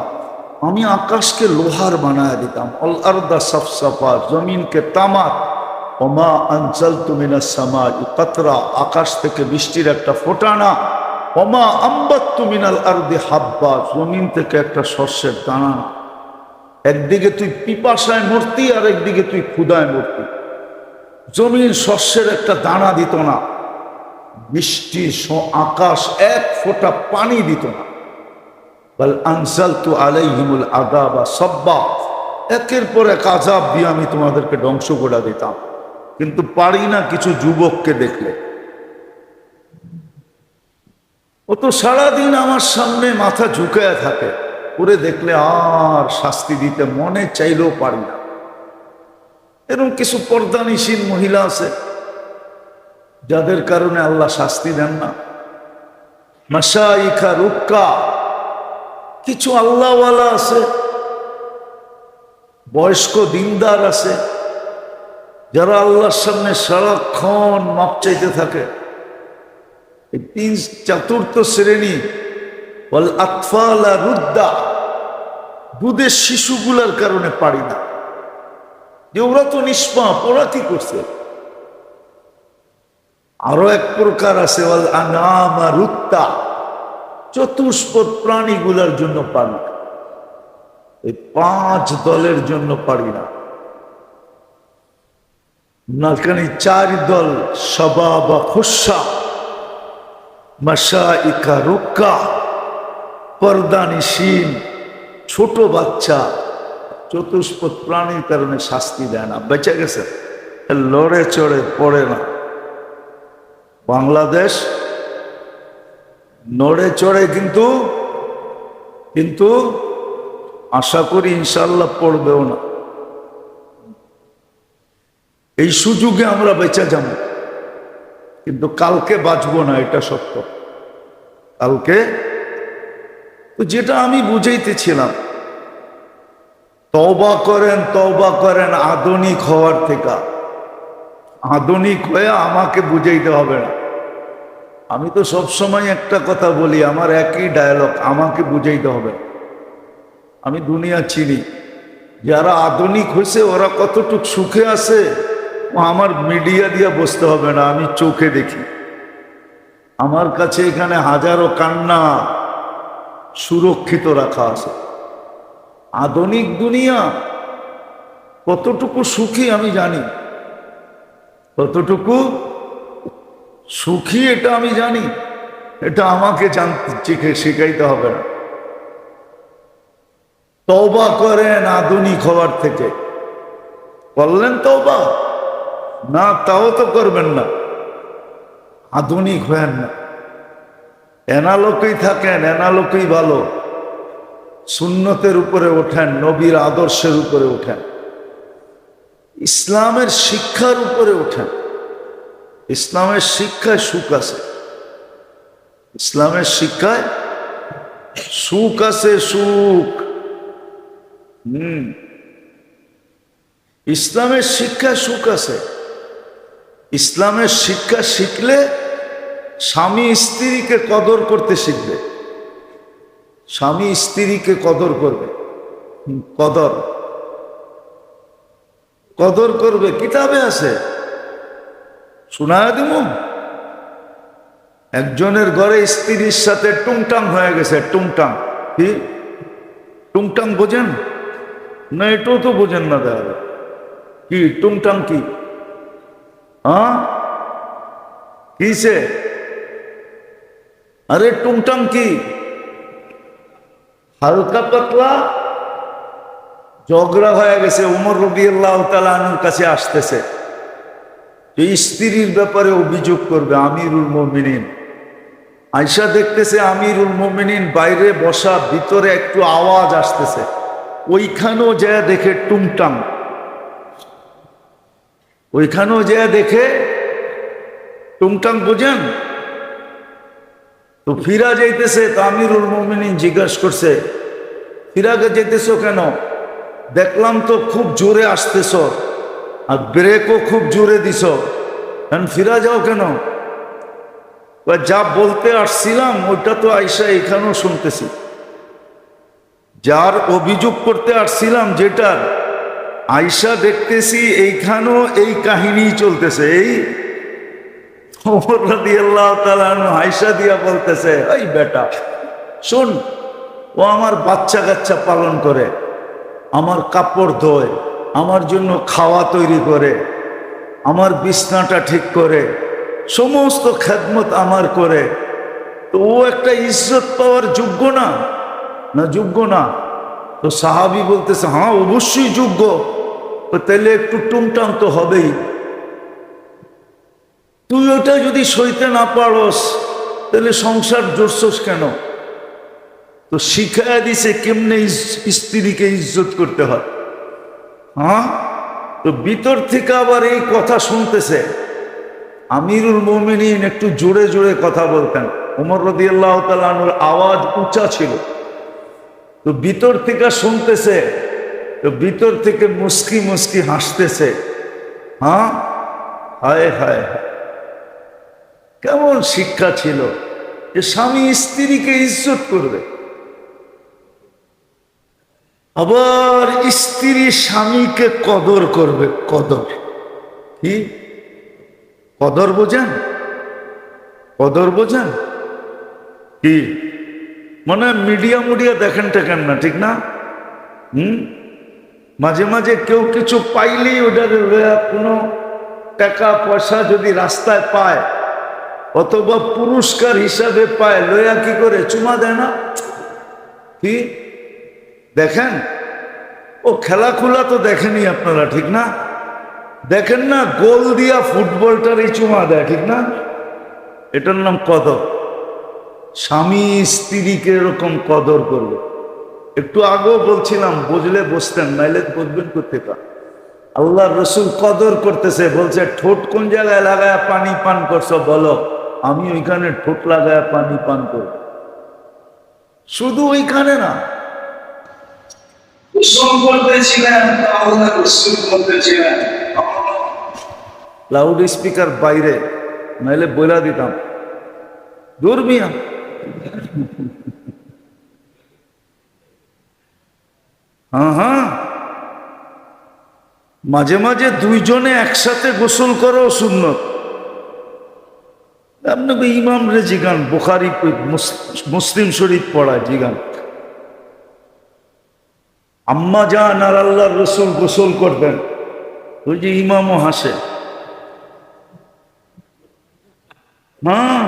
আমি আকাশকে লোহার বানায় দিতাম, অল আরদা সাফসাফা, জমিনকে তামাত, ওমা আনজালতু মিনাস সামাই কাতরা, আকাশ থেকে বৃষ্টির একটা ফোঁটা না, ওমা আম্বাত্তু মিনাল আরদি হাব্বা, জমিন থেকে একটা শস্যের দানা, একদিকে তুই পিপাসায় মরতি আর একদিকে তুই ক্ষুধায় মরতি। জমিন শস্যের একটা দানা দিত না, বৃষ্টি আকাশ এক ফোঁটা পানি দিত না। বল আনজালতু আলাইহিমুল আযাবা সাব্বা, একের পর এক আযাব দিয়ে আমি তোমাদেরকে ধ্বংস করে দিতাম। কিন্তু পারি না কিছু যুবককে দেখলে। ও তো সারাদিন আমার সামনে মাথা ঝুঁকায়া থাকে, করে দেখলে আর শাস্তি দিতে মনে চাইলেও পারি না। এরকম কিছু পর্দানিসীন মহিলা আছে যাদের কারণে আল্লাহ শাস্তি দেন না। মাশাইখা রুক্কা, কিছু আল্লাহওয়ালা আছে, বয়স্ক দিনদার আছে, যারা আল্লাহর সামনে সারাক্ষণ মাপ চাইতে থাকে। এই তিন চতুর্থ শ্রেণী বল আতফালা রুদ্দা, দুধের শিশুগুলার কারণে পারি না, যে ওরা তো নিষ্পাপ, ওরা কি করছে। আরো এক প্রকার আছে বল আনামা রুত্তা, চতুষ্পদ প্রাণীগুলার জন্য পারি না। এই পাঁচ দলের জন্য পারি না। নালকানি চার দল, শাবাবা খুশা, মাশাইকা রুক্কা, পর্দানিসীন, ছোট বাচ্চা, চতুষ্পদ প্রাণীর কারণে শাস্তি দেয় না, বেঁচে গেছে, লড়ে চড়ে পড়ে না। বাংলাদেশ নড়ে চড়ে, কিন্তু আশা করি ইনশাল্লাহ পড়বেও না। এই সুযোগে আমরা বেঁচে যাব, কিন্তু কালকে বাঁচবো না, এটা সত্য। কালকে তো যেটা আমি বুঝাইতেছিলাম, তওবা করেন আধুনিক হওয়ার থেকে। আধুনিক হয়ে আমাকে বুঝাইতে হবে না। আমি তো সবসময় একটা কথা বলি, আমার একই ডায়ালগ, আমাকে বুঝাইতে হবে। আমি দুনিয়া চিনি, যারা আধুনিক হয়েছে ওরা কতটুক সুখে আছে আমার মিডিয়া দিয়ে বসতে হবে না, আমি চোখে দেখি। আমার কাছে এখানে হাজারো কান্না সুরক্ষিত রাখা আছে। আধুনিক দুনিয়া কতটুকু সুখী আমি জানি, কতটুকু সুখী এটা আমি জানি। এটা আমাকে জানতে শিখাইতে হবে না। তওবা করেন আধুনিক হওয়ার থেকে। করলেন তওবা? না, তাও তো করবেন না, আধুনিক হয়েন না। এনালোকেই থাকেন, এনালোকেই ভালো। সুন্নতের উপরে ওঠেন, নবীর আদর্শের উপরে ওঠেন, ইসলামের শিক্ষার উপরে ওঠেন। ইসলামের শিক্ষায় সুখ আছে, ইসলামের শিক্ষায় সুখ আছে, সুখ। ইসলামের শিক্ষায় সুখ আছে। ইসলামের শিক্ষা শিখলে স্বামী স্ত্রীকে কদর করতে শিখবে, স্বামী স্ত্রীকে কদর করবে, কদর করবে। কিতাবে আছে, শোনায় দিব। একজনের ঘরে স্ত্রীর সাথে টুংটাং হয়ে গেছে। টুংটাং কি? টুংটাং বোঝেন না? এটাও তো বোঝেন না। দেখা কি টুংটাং কি? হ্যাঁ, কিসে? আরে টুংটাং কি? হালকা পাতলা ঝগড়া হয়ে গেছে, উমর রাদিয়াল্লাহু তাআলা আনহুর কাছে আসতেছে, এই স্ত্রীর ব্যাপারে অভিযোগ করবে আমিরুল মুমিনিন। আয়েশা দেখতেছে আমিরুল মুমিনিন বাইরে বসা, ভিতরে একটু আওয়াজ আসতেছে, ওইখানেও যা দেখে টুংটাং, ওইখানেও যা দেখে টুংটাং। বোঝেন তো? ফিরা যাইতেছে, তো আমিরুল মুমিনিন জিজ্ঞাসা করছে, ফিরাকে যেতেছো কেন? দেখলাম তো খুব জোরে আসতেছ, আর ব্রেকও খুব জোরে দিছ, ফিরা যাও কেন? যা বলতে আসছিলাম ওইটা তো আয়েশা এখানেও শুনতেছি, যার অভিযোগ করতে আসছিলাম যেটার, আয়েশা দেখতেছি এইখানেও এই কাহিনী চলতেছে। এই ওমর রাদিয়াল্লাহু তাআলা আনহু হাইসা দিয়া বলতেছে, এই বেটা শোন, ও আমার বাচ্চা কাচ্চা পালন করে, আমার কাপড় ধোয়, আমার জন্য খাওয়া তৈরি করে, আমার বিছনাটা ঠিক করে, সমস্ত খেদমত আমার করে, তো ও একটা ইজ্জত পাওয়ার যোগ্য না? না যোগ্য না? তো সাহাবী বলতেছে, হ্যাঁ অবশ্যই যোগ্য। তো তাহলে একটু টুমটাম তো হবেই। তুই ওটা যদি সইতে না পারস তাহলে সংসার জোরছস কেন? তো শিখায় দিছে কেমনে স্ত্রীকে ইজ্জত করতে হয়। হ্যাঁ, তো ভিতর থেকে আবার এই কথা শুনতেছে। আমিরুল মুমিনিন একটু জোরে জোরে কথা বলতেন, ওমর রাদিয়াল্লাহু তাআলা আনহুর আওয়াজ উঁচা ছিল। তো ভিতর থেকে শুনতেছে, তো ভিতর থেকে মুস্কি মুস্কি হাসতেছে। হ্যাঁ, হায় হায় হায়, কেমন শিক্ষা ছিল যে স্বামী স্ত্রীকে ইজ্জত করবে, আবার স্ত্রী স্বামীকে কদর করবে। কদর কি? কদর বোঝেন? কদর বোঝেন কি? মানে মিডিয়া মুডিয়া দেখেন টেকেন না, ঠিক না? মাঝে মাঝে কেউ কিছু পাইলেই ওটার কোনো টাকা পয়সা যদি রাস্তায় পায় অথবা পুরস্কার হিসাবে পায়, লয়া কি করে চুমা দেয় না? কি দেখেন? ও খেলাখুলা তো দেখেনি আপনারা, ঠিক না? দেখেন না, গোল দিয়া ফুটবলটারই চুমা দেয়, ঠিক না? এটার নাম কদর। স্বামী স্ত্রীকে এরকম কদর করবে। একটু আগেও বলছিলাম, বুঝলে বসতেন, নাইলে বুঝবেন কোথেকে। আল্লাহর রসুল কদর করতেছে, বলছে ঠোঁট কোন জায়গায় লাগায় পানি পান করছো বলো, আমি ওইখানে ঠোঁট লাগায় পানি পান করব। শুধু ওইখানে না, লাউড স্পিকার বাইরে, নাইলে বইলা দিতাম দূর মিয়া। হ্যাঁ হ্যাঁ, মাঝে মাঝে দুইজনে একসাথে গোসল করো সুন্নত। আপনাকে ইমাম রে জিগান, বুখারী মুসলিম শরীফ পড়ায় জিগান, আম্মা জান আর আল্লাহর রসুল গোসল করবেন, ওই যে ইমামও হাসে। হ্যাঁ,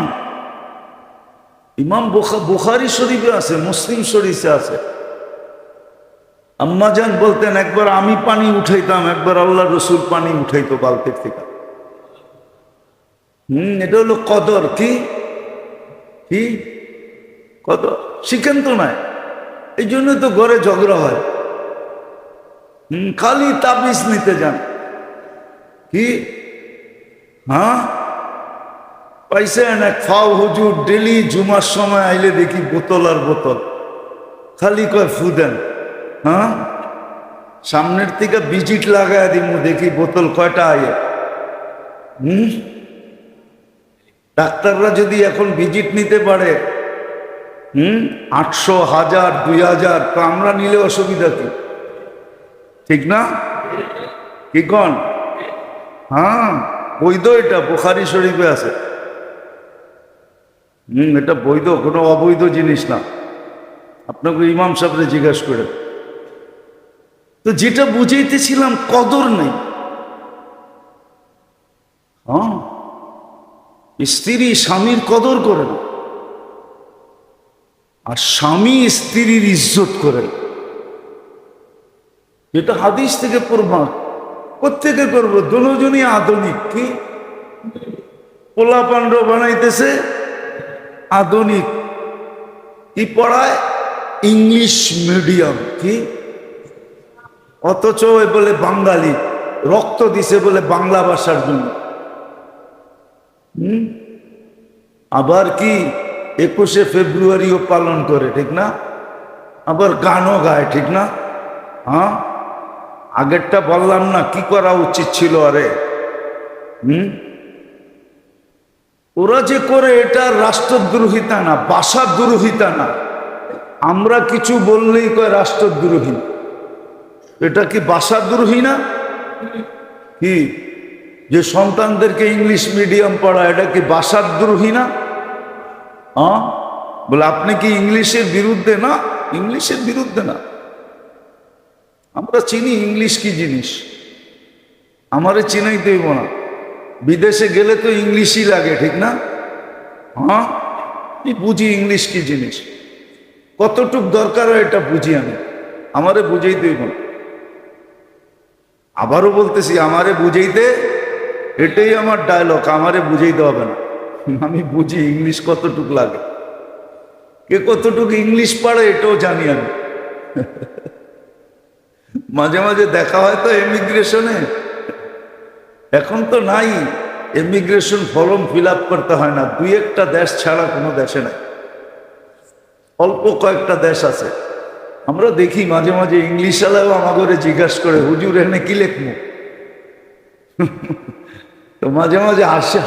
ইমাম বুখারী শরীফে আছে, মুসলিম শরীফে আছে। আম্মা জান বলতেন, একবার আমি পানি উঠাইতাম, একবার আল্লাহর রসুল পানি উঠাইতো বালতির থেকে। এটা হলো কদর। কি কি কদর শিখেন তো নাই, এই জন্য তো ঘরে ঝগড়া হয়। খালি তাবিজ নিতে যান। কি? হ্যাঁ, পাইছেন এক ফাও হুজুর, ডেলি জুমার সময় আইলে দেখি বোতল আর বোতল, খালি কয় ফু দেন। হ্যাঁ, সামনের থেকে ভিজিট লাগায় দিমু, দেখি বোতল কয়টা আয়ে। ডাক্তাররা যদি এখন ভিজিট নিতে পারে 800, 1000, 2000, তো আমরা নিলে অসুবিধা কি? ঠিক না? কি কন? হ্যাঁ, বৈধ, এটা বুখারী শরীফে আছে। এটা বৈধ, কোনো অবৈধ জিনিস না। আপনাকে ইমাম সাহেবরে জিজ্ঞাসা করে। তো যেটা বুঝাইতেছিলাম, কদর নেই। হ্যাঁ, স্ত্রী স্বামীর কদর করে না, আর স্বামী স্ত্রীর ইজ্জত করে না। যেটা হাদিস থেকে প্রমাণ। কোত্থেকে করবো? দুজনই আধুনিক। কি পোলা পান্ড বানাইতেছে আধুনিক। কি পড়ায়? English medium. কি? অথচ বলে বাঙালি, রক্ত দিছে বলে বাংলা ভাষার জন্য। আবার কি 21শে ফেব্রুয়ারিও পালন করে, ঠিক না? আবার গানও গায়, ঠিক না? হ্যাঁ, আগেরটা বললাম না কি করা উচিত ছিল? আরে ওরা যে করে, এটা রাষ্ট্রদ্রোহিতা না, ভাষাদ্রোহিতা না। আমরা কিছু বললেই কয় রাষ্ট্রদ্রোহী। এটা কি ভাষাদ্রোহী না? কি যে সন্তানদেরকে ইংলিশ মিডিয়াম পড়া, এটা কি ভাষাদ্রোহী না? বলে আপনি কি ইংলিশের বিরুদ্ধে? না, ইংলিশের বিরুদ্ধে না। আমরা চিনি ইংলিশ কি জিনিস, আমারে চিনাই দেব না। বিদেশে গেলে তো ইংলিশই লাগে, ঠিক না? আমি বুঝি ইংলিশ কি জিনিস, কতটুক দরকার হয় এটা বুঝি আমি, আমারে বুঝেই দেব না। আবারও বলতেছি, আমারে বুঝাইতে, এটাই আমার ডায়লগ, আমারে বুঝাইতে হবে না। আমি বুঝি ইংলিশ কতটুক লাগে, কে কতটুকু ইংলিশ পারে এটাও জানি আমি। মাঝে মাঝে দেখা হয় তো ইমিগ্রেশনে, এখন তো নাই, ইমিগ্রেশন ফর্ম ফিল আপ করতে হয় না, দুই একটা দেশ ছাড়া কোনো দেশে নাই, অল্প কয়েকটা দেশ আছে। আমরা দেখি মাঝে মাঝে ইংলিশ আলাও আমাকে জিজ্ঞাসা করে, হুজুর এখানে কি লেখবো? তো মাঝে মাঝে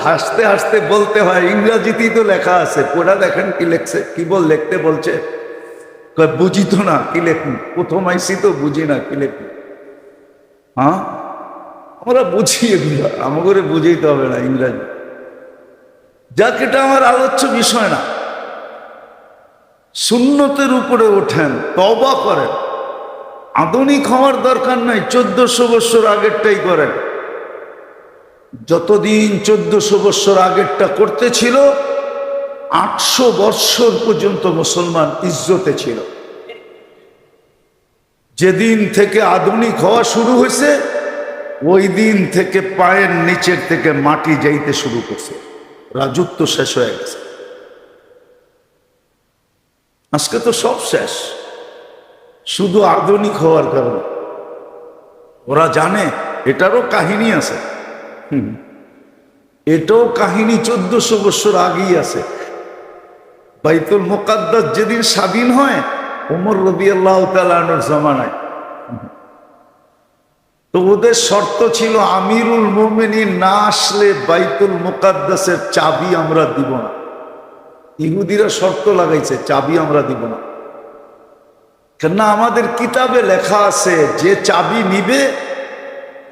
হাসতে হাসতে বলতে হয়, ইংরাজিতেই তো লেখা আছে, পড়া দেখেন কি লেখছে, কি লিখতে বলছে। বুঝি তো না কি লেখুন, প্রথম আইসি তো বুঝি না কি লেখুন। আমরা বুঝি এগুলো, আমাকে বুঝাইতে হবে না ইংরাজি। যাক, এটা আমার আলোচ্য বিষয় না। সুন্নতের উপরে ওঠেন, তওবা করেন, আধুনিক হওয়ার দরকার নাই, 1400 বছর আগেরটাই করেন। যতদিন 1400 বছর আগেরটা করতে ছিল, 800 বছর পর্যন্ত মুসলমান ইজ্জতে ছিল। যেদিন থেকে আধুনিক হওয়া শুরু হয়েছে, ওই দিন থেকে পায়ের নিচের থেকে মাটি যাইতে শুরু করছে, রাজত্ব শেষ হয়ে গেছে। আজকে তো সব শেষ, শুধু আধুনিক হওয়ার কারণে। ওরা জানে এটারও কাহিনী আছে, এটাও কাহিনী 1400 বছর আগেই আছে। বাইতুল মুকাদ্দাস যেদিন স্বাধীন হয়, ওমর রাদিয়াল্লাহু তাআলা আনহুর জামানায়, তো ওদের শর্ত ছিল আমিরুল মুমিনিন না আসলে বাইতুল মুকাদ্দাসের চাবি আমরা দিব না। ইহুদিরা শর্ত লাগাইছে, চাবি আমরা দিব না। কেননা আমাদের কিতাবে লেখা আছে, যে চাবি নিবে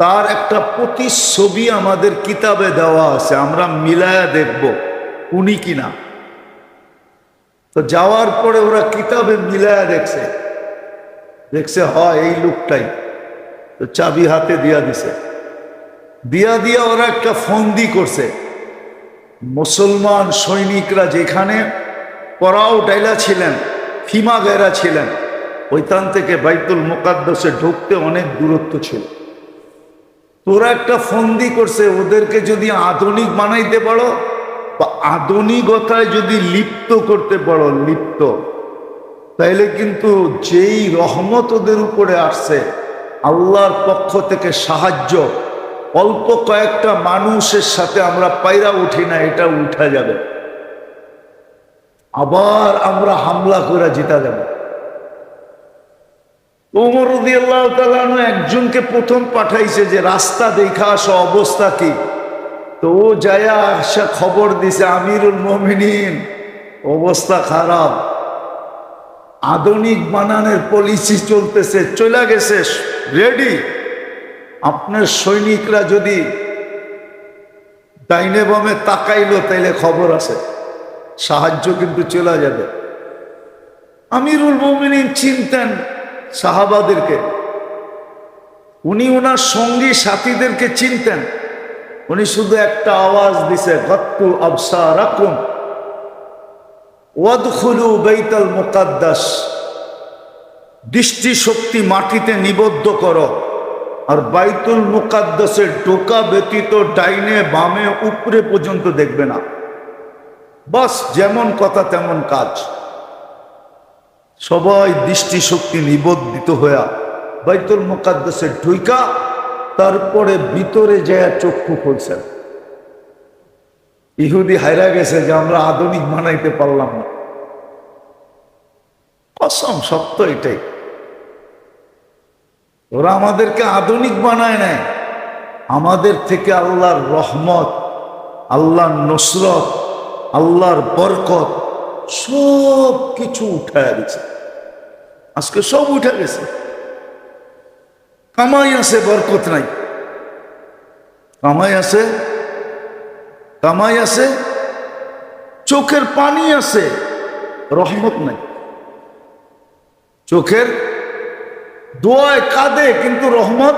তার একটা প্রতিচ্ছবি আমাদের কিতাবে দেওয়া আছে, আমরা মিলায়া দেখব উনি কিনা। তো যাওয়ার পরে ওরা কিতাবে মিলায়া দেখছে হয় এই লোকটাই। তো চাবি হাতে দিয়া দিছে, দিয়া ওরা একটা ফন্দি করছে। মুসলমান সৈনিকরা যেখানে পরাও ডাইলা ছিলেন, ফিমা গেরা ছিলেন, ওইখান থেকে বাইতুল মুকাদ্দাসে ঢুকতে অনেক দূরত্ব ছিল। তোরা একটা ফন্দি করছে, ওদেরকে যদি আধুনিক বানাইতে পারো বা আধুনিকতায় যদি লিপ্ত করতে পারো, তাইলে কিন্তু যেই রহমত ওদের উপরে আসছে আল্লাহর পক্ষ থেকে সাহায্য, অল্প কয়েকটা মানুষের সাথে আমরা পায়রা উঠি না, এটা উঠা যাবে, আবার আমরা হামলা করে জিতা যাবে। ওমর রাদিয়াল্লাহু তাআলা আনহু একজনকে প্রথম পাঠাইছে যে রাস্তা দেখা আসো, অবস্থা কি। তো ও যায়া আসা খবর দিছে, আমিরুল মুমিনিন অবস্থা খারাপ, আধুনিক বানানোর পলিসি চলতেছে, চলে গেছে রেডি, আপনার সৈনিকরা যদি ডাইনে বামে তাকাইলো তাইলে খবর আছে, সাহায্য কিন্তু চলে যাবে। আমিরুল মুমিনিন চিনতেন সাহাবাদেরকে, উনি ওনার সঙ্গী সাথীদেরকে চিনতেন। উনি শুধু একটা আওয়াজ দিছে, গাত্তু আবসারাকুম ওয়াদখুলু বাইতুল মুকাদ্দাস, দৃষ্টি শক্তি মাটিতে নিবদ্ধ করো আর বাইতুল মুকাদ্দাসের ঢোকা ব্যতীত ডাইনে বামে উপরে পর্যন্ত দেখবে না। বাস যেমন কথা তেমন কাজ। সবাই দৃষ্টি শক্তি নিবদ্ধিত হইয়া বাইতুল মুকাদ্দাসের ঢুকা, তারপরে ভিতরে যায় চক্ষু খুলছেন। ইহুদি হায়রা গেছে যে আমরা আধুনিক বানাইতে পারলাম না। কসম, সত্য এটাই। ওরা আমাদেরকে আধুনিক বানায় নেয়, আমাদের থেকে আল্লাহর রহমত, আল্লাহর নসরত, আল্লাহর বরকত সব কিছু উঠায় দিচ্ছে। আজকে সব উঠে গেছে, কামাই আছে, বরকত নাই। কামাই আছে, কামাই আছে, চোখের পানি আছে, রহমত নাই। চোখের দোয়ায় কাঁদে কিন্তু রহমত,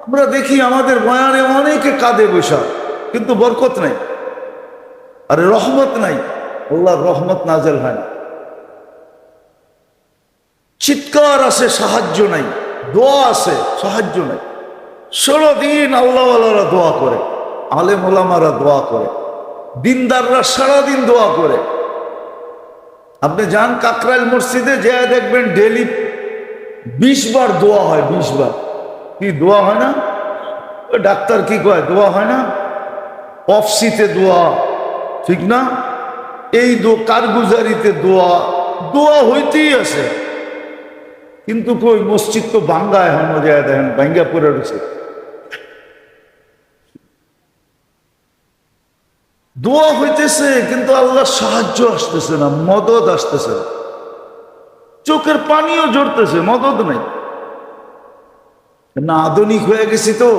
আমরা দেখি আমাদের বয়ানে অনেকে কাঁদে বৈশা, কিন্তু বরকত নাই, আরে রহমত নাই, আল্লাহর রহমত নাজেল হয় না। চিৎকার আছে, সাহায্য নাই, দোয়া আছে, সাহায্য নাই। 16 দিন আল্লাহওয়ালারা দোয়া করে, আলেম ওলামারা দোয়া করে, দিনদাররা সারাদিন দোয়া করে। আপনি যান কাকরাইল মসজিদে যে দেখবেন ডেলি 20 বার দোয়া হয়, 20 বার। কি দোয়া হয় না? ওই ডাক্তার কি কয়, দোয়া হয় না? অফসিতে দোয়া, ঠিক না? এই কারগুজারিতে দোয়া, দোয়া হইতেই আছে। কিন্তু কই মসজিদ তো ভাঙ্গা, এখন যায় দেখেন ভাঙ্গা পড়ে রয়েছে। দোয়া হইতেছে কিন্তু আল্লাহর সাহায্য আসতেছে না, মদদ আসতেছে না। চোখের পানিও ঝরতেছে, মদদ নাই। না আধুনিক হয়ে গেছি তো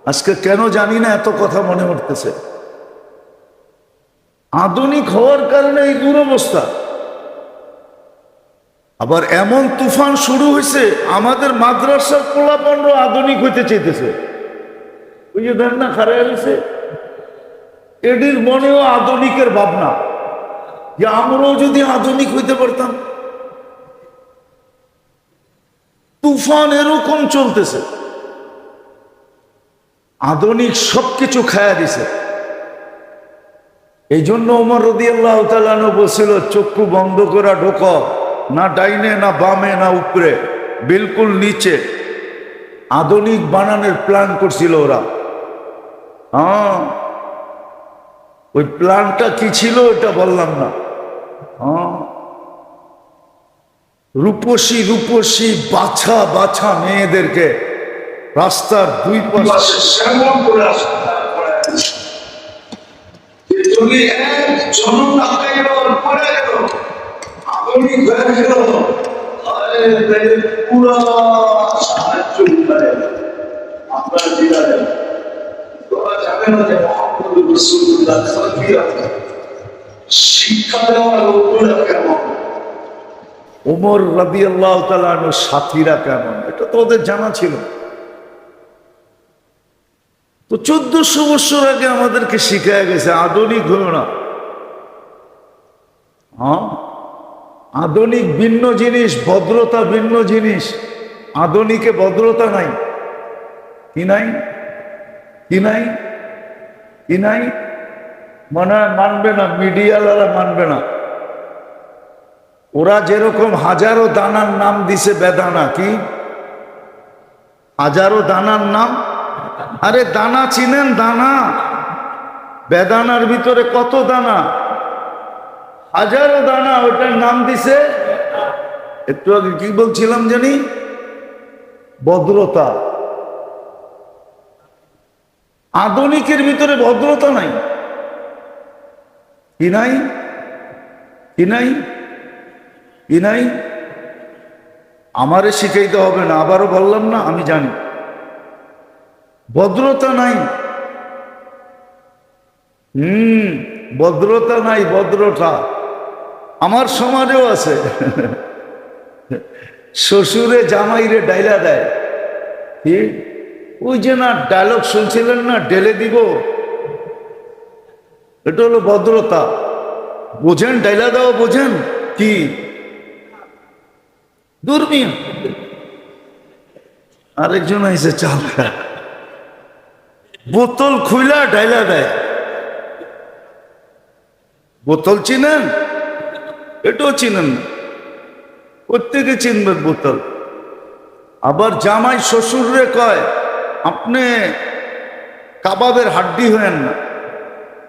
আজকে কেন জানি না এত কথা মনে উঠতেছে। আধুনিক হওয়ার কারণে এই দুরবস্থা। আবার এমন তুফান শুরু হয়েছে, আমাদের মাদ্রাসার পোলাপানরা আধুনিক হইতে চাইতেছে। ওই যে দেখ না খারাপ হয়েছে, এটির মনেও আধুনিকের ভাবনা যে আমরাও যদি আধুনিক হইতে পারতাম। তুফান এরকম চলতেছে, আধুনিক সবকিছু খায়া দিছে। এই জন্য ওমর রাদিয়াল্লাহু তাআলা আনহু বলছিল, চক্ষু বন্ধ করা ঢোক, না ডাইনে না বামে না উপরে, বিলকুল নিচে। আধুনিক বানানোর প্ল্যান করছিল ওরা। হ্যাঁ, ওই প্ল্যানটা কি ছিল এটা বললাম না। হ্যাঁ, রূপসী রূপসী বাছা বাছা মেয়েদেরকে রাস্তার দুই পাশে শ্যামল করে পুরা সাহায্য আপনার জেলা তোরা জানে না যে মোহাম্মদ রাসূলুল্লাহ শিক্ষা দেওয়া লোকগুলা কেমন, ওমর রাদিয়াল্লাহু তাআলা আনহুর সাথীরা কেমন, এটা তো ওদের জানা ছিল। তো 1400 বছর আগে আমাদেরকে শিখায় গেছে আধুনিক হলো না। হ্যাঁ, আধুনিক ভিন্ন জিনিস, ভদ্রতা ভিন্ন জিনিস। আধুনিকে ভদ্রতা নাই। কি নাই? কি নাই? কি নাই? মনে হয় মানবে না, মিডিয়াওয়ালা মানবে না। ওরা যেরকম হাজারো দানার নাম দিছে বেদানা, কি হাজারো দানার নাম? আরে দানা চিনেন? দানা, বেদানার ভিতরে কত দানা, হাজারো দানা, ওটার নাম দিছে। একটু আগে কি বলছিলাম জানি? ভদ্রতা। আধুনিকের ভিতরে ভদ্রতা নাই। কি নাই? কি নাই? কি নাই? আমারে শিখাইতে হবে না, আবারও বললাম না, আমি জানি ভদ্রতা নাই। ভদ্রতা নাই, ভদ্রতা আমার সমাজেও আছে। শ্বশুরে জামাইরে ডাইলা দেয়, কি ওই যে না ডায়লগ শুনছিলেন না, ডেলে দিব, এটা হলো ভদ্রতা। বোঝেন? ডাইলা দেওয়া বোঝেন কি? দুর্মিয়া। আরেকজন আইসে চাল খায়, বোতল খুইলা ডাইলা দেয়। বোতল চিনেন? এটাও চিনেন না, প্রত্যেকে চিনবেন বোতল। আবার জামাই শ্বশুরে কয়, আপনি কাবাবের হাড্ডি হয়েন না।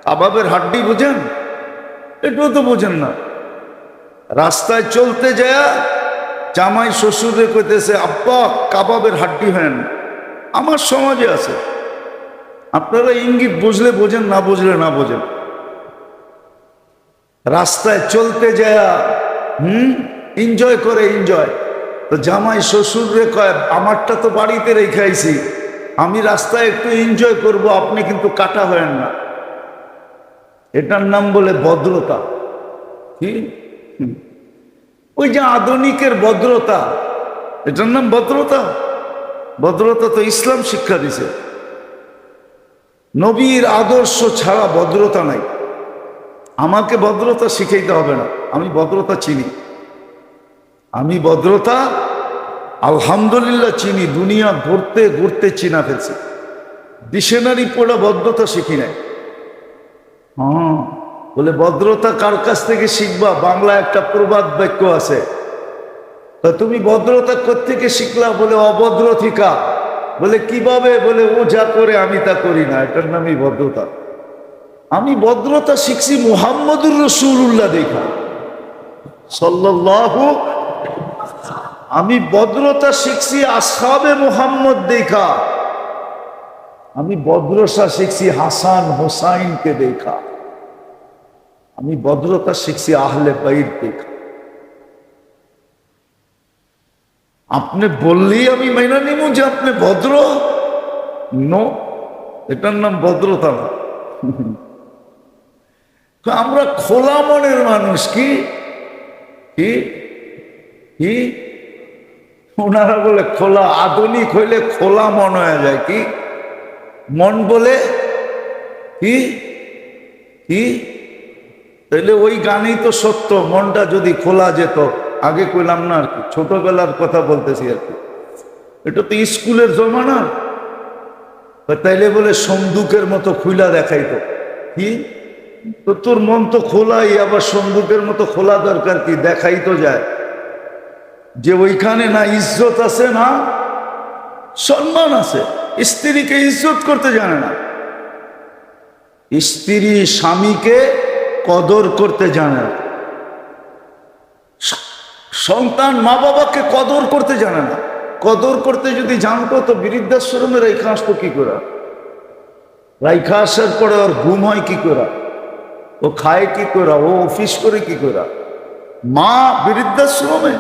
কাবাবের হাড্ডি বোঝেন? এটাও তো বোঝেন না। রাস্তায় চলতে যায় জামাই শ্বশুরে কইতেছে, আব্বা কাবাবের হাড্ডি হয়েন না। আমার সমাজে আছে। আপনারা ইঙ্গিত বুঝলে বোঝেন, না বুঝলে না বোঝেন। রাস্তায় চলতে যায় এনজয় করে, এনজয়। তো জামাই শ্বশুরে কয়, আমারটা তো বাড়িতে রেখে আইছি, আমি রাস্তায় একটু এনজয় করব, আপনি কিন্তু কাটা হয়েন না। এটার নাম বলে ভদ্রতা। কি ওই যে আধুনিকের ভদ্রতা, এটার নাম ভদ্রতা? ভদ্রতা তো ইসলাম শিক্ষা দিছে। নবীর আদর্শ ছাড়া ভদ্রতা নাই। আমাকে ভদ্রতা শিখাইতে হবে না, আমি ভদ্রতা চিনি। আমি ভদ্রতা আলহামদুলিল্লাহ চিনি, দুনিয়া ঘুরতে ঘুরতে চিনা ফেলছি। ডিকশনারি পড়া ভদ্রতা শিখি নাই। হ্যাঁ, বলে ভদ্রতা কার কাছ থেকে শিখবা? বাংলা একটা প্রবাদ বাক্য আছে, তা তুমি ভদ্রতা কোত্থেকে শিখলা? বলে অভদ্র থিকা। বলে কিভাবে? বলে ও যা করে আমি তা করি না, এটার নামই ভদ্রতা। আমি ভদ্রতা শিখছি মুহাম্মদুর রাসূলুল্লাহ দেখা, সাল্লাল্লাহু। আমি ভদ্রতা শিখছি আসহাবে মুহাম্মদ দেখা। আমি ভদ্রতা শিখছি হাসান হোসাইনকে দেখা। আমি ভদ্রতা শিখছি আহলে বাইত দেখা। আপনি বললেই আমি মাইনা নিব যে আপনি ভদ্র? নো, এটার নাম ভদ্রতা না। আমরা খোলা মনের মানুষ। কি কি কি ওনারা বলে খোলা, আধুনিক হইলে খোলা মন হয়ে যায়। কি মন বলে? কি কি তাইলে ওই গানেই তো সত্য, মনটা যদি খোলা যেত। আগে কইলাম না আর কি, ছোটবেলার কথা বলতেছি আর কি। এটা তো স্কুলের জমানা। তাইলে বলে সন্দুকের মতো খুলা দেখাইতো। কি তো তোর মন তো খোলাই, আবার সন্দুকের মতো খোলা দরকার কি? দেখাই তো যায় যে ওইখানে না ইজ্জত আছে, না সম্মান আছে। স্ত্রীকে ইজ্জত করতে জানে না, স্ত্রী স্বামীকে কদর করতে জানে না, সন্তান মা বাবাকে কদর করতে জানে না। কদর করতে যদি জানতো তো বৃদ্ধাশ্রমে রেখা আসতো কি করে? রাইখা আসার পরে ওর ঘুম হয় কি করে? ও খায় কি করে? ও অফিস করে কি করে? মা বৃদ্ধাশ্রমে,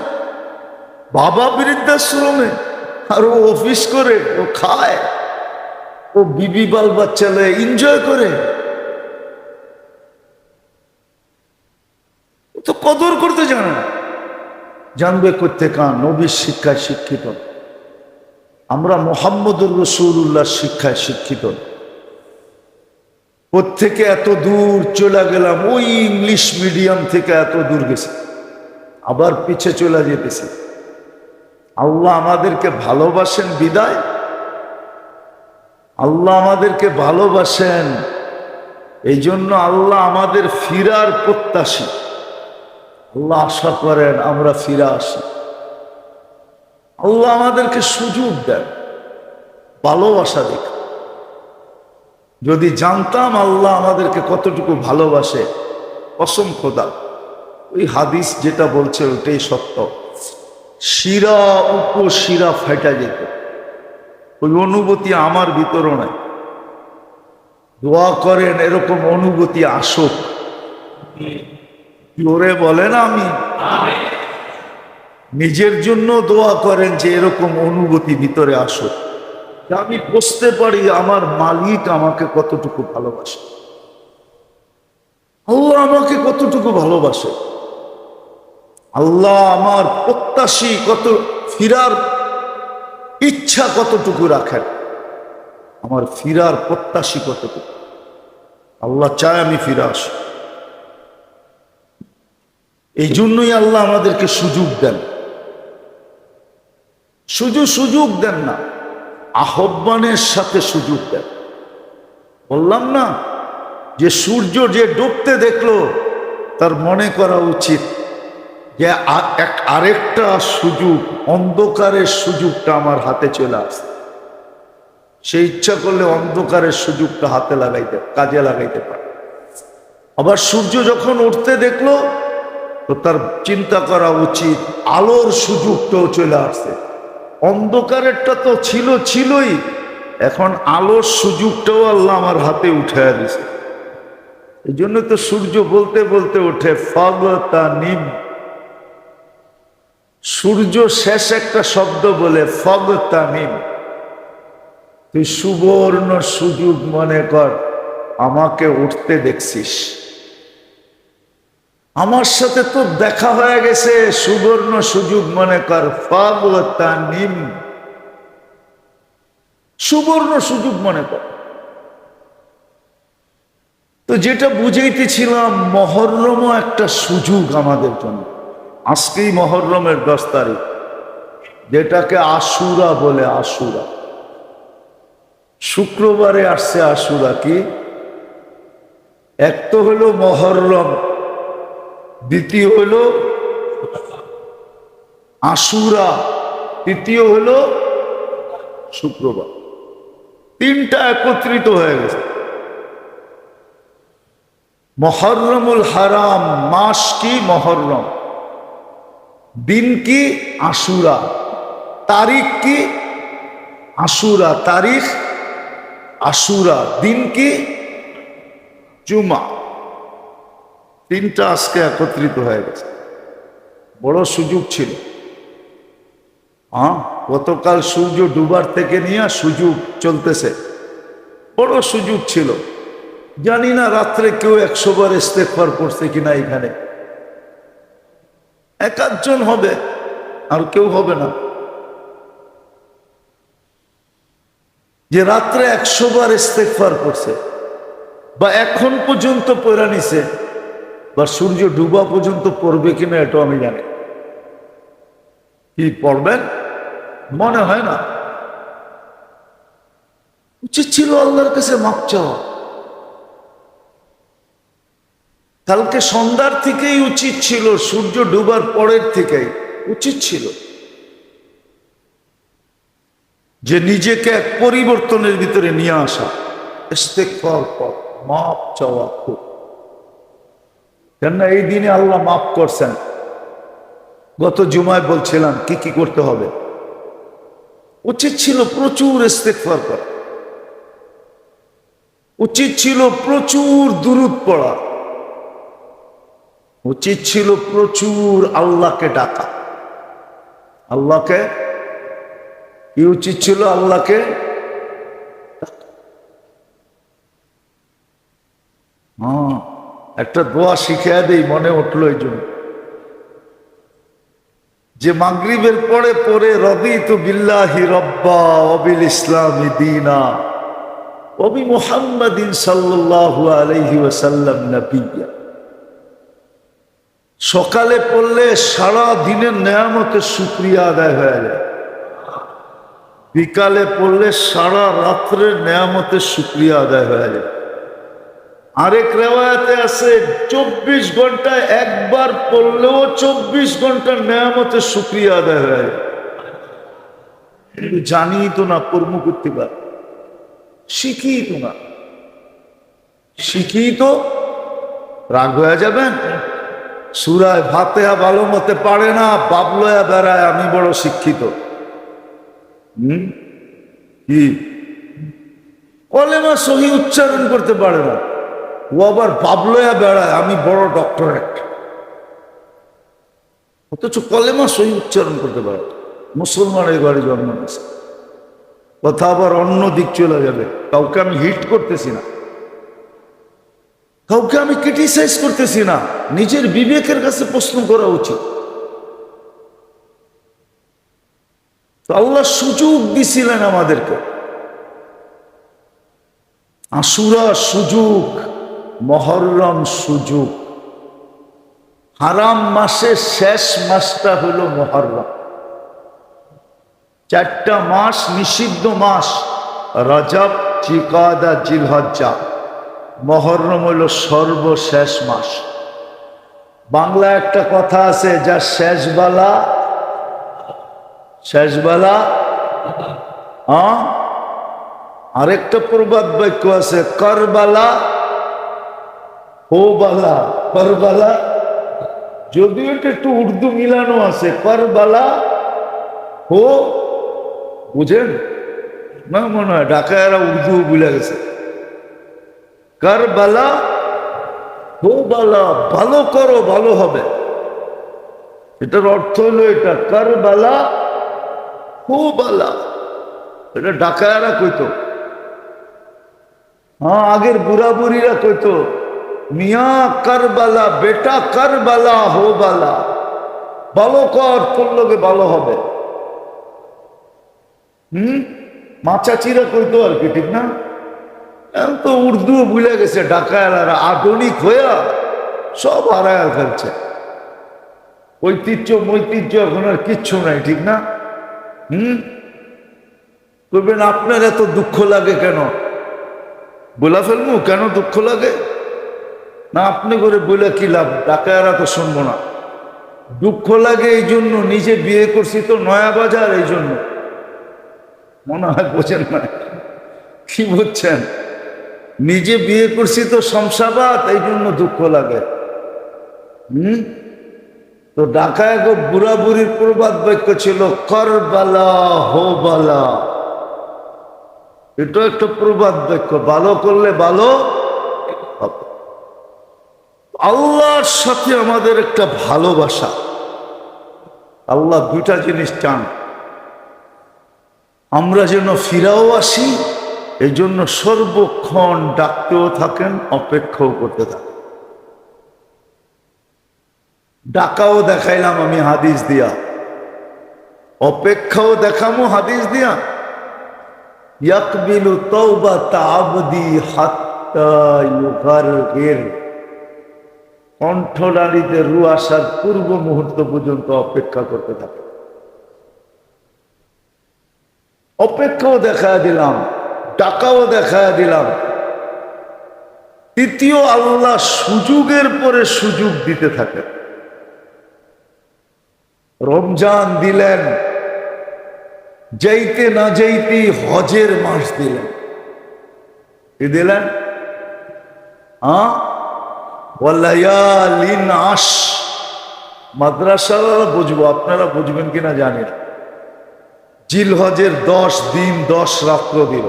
বাবা বৃদ্ধাশ্রমে, আর ও অফিস করে, ও খায়, ও বিবি বাল বাচ্চা এনজয় করে। তো কদর করতে জানে না। জানবে করতে কান? নবীর শিক্ষায় শিক্ষিত আমরা, মুহাম্মদুর রাসূলুল্লাহ শিক্ষায় শিক্ষিত। প্রত্যেকে এত দূর চলে গেলাম, ওই ইংলিশ মিডিয়াম থেকে এত দূর গেছে, আবার পিছে চলে যেতেছে। আল্লাহ আমাদেরকে ভালোবাসেন বিদায়, আল্লাহ আমাদেরকে ভালোবাসেন এই জন্য আল্লাহ আমাদের ফিরার প্রত্যাশী। আল্লাহ আশা করেন আমরা ফিরে আসি। আল্লাহ আমাদেরকে সুযোগ দেন ভালোবাসা দেখে। যদি জানতাম আল্লাহ আমাদেরকে কতটুকু ভালোবাসে, কসম খোদা, ওই হাদিস যেটা বলছে ওটাই সত্য। শিরা উপশিরা ফাটা যেত। ওই অনুভূতি আমার ভিতরও নাই। দোয়া করেন এরকম অনুভূতি আসুক। জোরে বলেন আমি। নিজের জন্য দোয়া করেন যে এরকম অনুভূতি ভিতরে আসুক, আমি বুঝতে পারি আমার মালিক আমাকে কতটুকু ভালোবাসে, আল্লাহ আমাকে কতটুকু ভালোবাসে, আল্লাহ আমার প্রত্যাশী কত, ফিরার ইচ্ছা কতটুকু রাখেন, আমার ফিরার প্রত্যাশী কতটুকু। আল্লাহ চায় আমি ফিরে আসি। এই জন্যই আল্লাহ আমাদেরকে সুযোগ দেন। শুধু সুযোগ দেন না, আহ্বানের সাথে সুযোগ দেন। বললাম না যে সূর্য যে ডুবতে দেখলো তার মনে করা উচিত যে আরেকটা সুযোগ, অন্ধকারের সুযোগটা আমার হাতে চলে আসে। সে ইচ্ছা করলে অন্ধকারের সুযোগটা হাতে লাগাইতে, কাজে লাগাইতে পারে। আবার সূর্য যখন উঠতে দেখলো তো তার চিন্তা করা উচিত আলোর সুযোগটাও চলে আসছে। অন্ধকারেরটা তো ছিলই, এখন আলোর সুযোগটাও আল্লাহ আমার হাতে উঠাইয়া দিছে। এই জন্য তো সূর্য বলতে বলতে ওঠে ফাগতানিম। সূর্য শেষ একটা শব্দ বলে ফাগতানিম। তুই সুবর্ণ সুযোগ মনে কর আমাকে উঠতে দেখছিস, আমার সাথে তো দেখা হয়ে গেছে, সুবর্ণ সুযোগ মনে কর। ফাগতানিম, সুবর্ণ সুযোগ মনে কর। তো যেটা বুঝাইতেছিলাম, মহররমও একটা সুযোগ আমাদের জন্য। আজকেই মহররমের 10 তারিখ, যেটাকে আশুরা বলে। আশুরা শুক্রবারে আসছে। আশুরা কি? এক তো হলো মহররম, দ্বিতীয় হলো আশুরা, তৃতীয় হলো শুক্রবার। তিনটা একত্রিত হয়ে গেছে। মহররমুল হারাম, মাস কি? মহররম। দিন কি? আশুরা। তারিখ কি? আশুরা। তারিখ আশুরা। দিন কি? জুমা। তিনটা আজকে একত্রিত হয়ে গেছে। বড় সুযোগ ছিল। গতকাল সূর্য ডুবার থেকে নিয়ে সুযোগ চলতেছে, বড় সুযোগ ছিল। জানি না রাত্রে কেউ 100 বার ইস্তেগফার করছে কিনা। এখানে 1-8 জন হবে, আর কেউ হবে না। যে রাত্রে 100 বার ইস্তেগফার করছে, বা এখন পর্যন্ত পড়া নিছে, বা সূর্য ডুবা পর্যন্ত পড়বে কিনা এটা আমি জানি। কি পড়বেন মনে হয় না। উচিত ছিল আল্লাহর কাছে মাপ চাওয়া। কালকে সন্ধ্যার থেকেই উচিত ছিল, সূর্য ডুবার পরের থেকেই উচিত ছিল যে নিজেকে এক পরিবর্তনের ভিতরে নিয়ে আসা, ইস্তেগফার কর, মাপ চাওয়া। খুব কেননা এই দিনে আল্লাহ মাফ করছেন। গত জুমায় বলছিলাম কি কি করতে হবে। উচিত ছিল প্রচুর ইস্তেগফার করা, উচিত ছিল প্রচুর দুরূদ পড়া, উচিত ছিল প্রচুর আল্লাহকে ডাকা। আল্লাহকে কি উচিত ছিল? আল্লাহকে একটা দোয়া শিখিয়ে দেই, মনে উঠলো এই জন্য, যে মাগরিবের পরে পরে রাদিতু বিল্লাহি রাব্বা ওয়া বিল ইসলামি দীনা ওয়া বি মুহাম্মাদিন সাল্লাল্লাহু আলাইহি ওয়াসাল্লাম নবিয়্যা। সকালে পড়লে সারা দিনের নেয়ামতের শুকরিয়া আদায় হয়ে যায়, বিকালে পড়লে সারা রাত্রের নেয়ামতের শুকরিয়া আদায় হয়ে যায়। আরেক রেওয়ায়াতে আছে 24 ঘন্টায় একবার পড়লেও 24 ঘন্টার নেয়ামতের শুকরিয়া আদায় হয়ে যায়। কিন্তু জানি তো না, কর্ম করতে পার, শিখি তো না। শিখি তো রাগ হয়ে যাবেন। সূরায়ে ফাতিহা ভালো মতে পারে না, বাবলয়া বেড়ায় আমি বড় শিক্ষিত। কি কলেমা সহি উচ্চারণ করতে পারে না, ও আবার বাবলয়া বেড়ায় আমি বড় ডক্টরেট, অথচ কলেমা সহি উচ্চারণ করতে পারে। মুসলমানের ঘরে জন্ম নিয়েছে। কথা আবার অন্য দিক চলে যাবে। কাউকে আমি হিট করতেছি না, কাউকে আমি ক্রিটিসাইজ করতেছি না। নিজের বিবেকের কাছে প্রশ্ন করা উচিত। আল্লাহ সুযোগ দিছিলেন আমাদেরকে। আশুরা সুযোগ, মহররম সুযোগ। হারাম মাসের শেষ মাসটা হলো মহররম। 4টা মাস নিষিদ্ধ মাস, রজব, জিলকাদা, জিলহজ্জা। মহররম হলো সর্বশেষ মাস। বাংলা একটা কথা আছে, যা শেষবেলা শেষবেলা। আরেকটা প্রবাদ বাক্য আছে, করবালা হোবালা। করবালা, যদিও এটা একটু উর্দু মিলানো আছে, করবালা হো, বুঝেন না? মনে হয় ঢাকায়রা উর্দু ভুলে গেছে। করবালা হোবালা, ভালো করো ভালো হবে, এটার অর্থ হলো এটা। করবালা হোবালা, এটা ডাকায়ারা কইতো। হ্যাঁ, আগের বুড়া বুড়িরা কইতো, মিয়া কারবালা বেটা কারবালা হো বালা, ভালো কর তোর লোকে ভালো হবে। মাচাচিরা কইতো আর কি, ঠিক না? এখন তো উর্দু ভুলে গেছে, ডাকায়ারা আধুনিক হইয়া সব হারায় ফেলছে। ঐতিহ্য এখন আর কিচ্ছু নাই, ঠিক না? বলবেন আপনার এত দুঃখ লাগে কেন? বলা ফেলবো কেন দুঃখ লাগে? না আপনি করে বলে কি লাভ? ডাকায়ারা তো শুনবো না। দুঃখ লাগে এই জন্য, নিজে বিয়ে করছি তো নয়া বাজার, এই জন্য। মনে হয় বোঝেন না, কি বুঝছেন? নিজে বিয়ে করছি তো শমশাবাদ, এই জন্য দুঃখ লাগে। তো ঢাকায় গো বুড়া বুড়ির প্রবাদ বাক্য ছিল, করবালা হো বালা। এটা একটা প্রবাদ বাক্য, ভালো করলে ভালো হবে। আল্লাহর সাথে আমাদের একটা ভালোবাসা। আল্লাহ দুইটা জিনিস চান, আমরা যেন ফিরাও আসি, এই জন্য সর্বক্ষণ ডাকতেও থাকেন, অপেক্ষাও করতে থাকেন। ডাকাও দেখাইলাম আমি হাদিস দিয়া, অপেক্ষাও দেখামো হাদিস দিয়া। ইয়াকবিলু তাওবাতা আবদি হাত্তা ইউগারগির, কণ্ঠনালীতে রু আসার পূর্ব মুহূর্ত পর্যন্ত অপেক্ষা করতে থাকে। অপেক্ষাও দেখা দিলাম, টাকাও দেখা দিলাম। তৃতীয়, আল্লাহ সুযোগের পরে সুযোগ দিতে থাকে। রমজান দিলেন, যাইতে না যাইতেই হজের মাস দিলেন। কি দিলেন? ওয়ালায়ালিন আশ। মাদ্রাসারা বুঝবো, আপনারা বুঝবেন কিনা জানি না। জিলহজের 10 দিন 10 রাত্র দিল।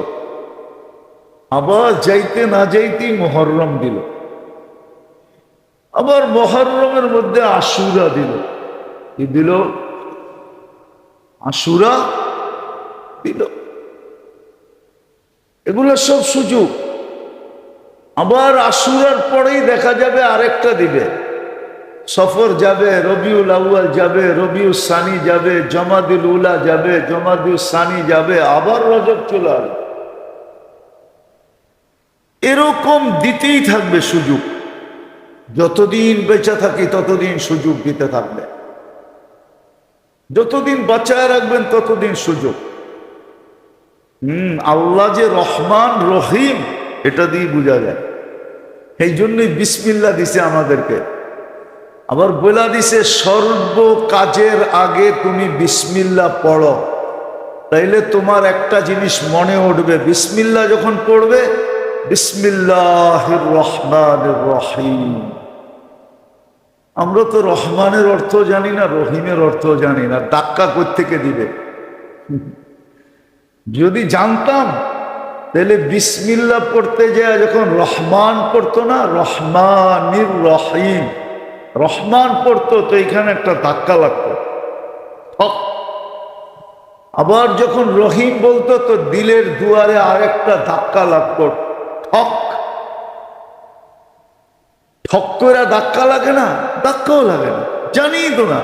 আবার যাইতে না যাইতেই মুহররম দিল। আবার মুহররমের মধ্যে আশুরা দিল। কি দিল? আশুরা দিল। এগুলো সব সুযোগ। আবার আশুরার পরেই দেখা যাবে আরেকটা দিবে। সফর যাবে, রবিউল আউয়াল যাবে, রবিউল সানি যাবে, জমাদুল উলা যাবে, জমাদুল সানি যাবে, আবার রজব চলে আসবে। এরকম দিতেই থাকবে সুযোগ। যতদিন বেঁচে থাকি ততদিন সুযোগ দিতে থাকবে। যতদিন বাঁচায় রাখবেন ততদিন সুযোগ। আল্লাহ যে রহমান রহিম, এটা দিয়ে বোঝা যায়। এই জন্যই বিসমিল্লাহ দিছে আমাদেরকে। আবার বলা দিছে সর্ব কাজের আগে তুমি বিসমিল্লাহ পড়ো, তাইলে তোমার একটা জিনিস মনে উঠবে। বিসমিল্লাহ যখন পড়বে, বিসমিল্লাহির রহমানির রহিম। আমরা তো রহমানের অর্থ জানি না, রহিমের অর্থ জানি না। ডাক্কা কোত্থেকে দিবে? যদি জানতাম তাহলে বিসমিল্লাহ পড়তে যায় যখন রহমান পড়তো না, রহমানির রহিম, রহমান পড়তো, তো এখানে একটা ধাক্কা লাগতো। আবার যখন রহিম বলতো তো দিলের দুয়ারে আরেকটা ধাক্কা লাগতো, ঠক। ঠক করে ধাক্কা লাগে না? ধাক্কাও লাগে না, জানি তো না।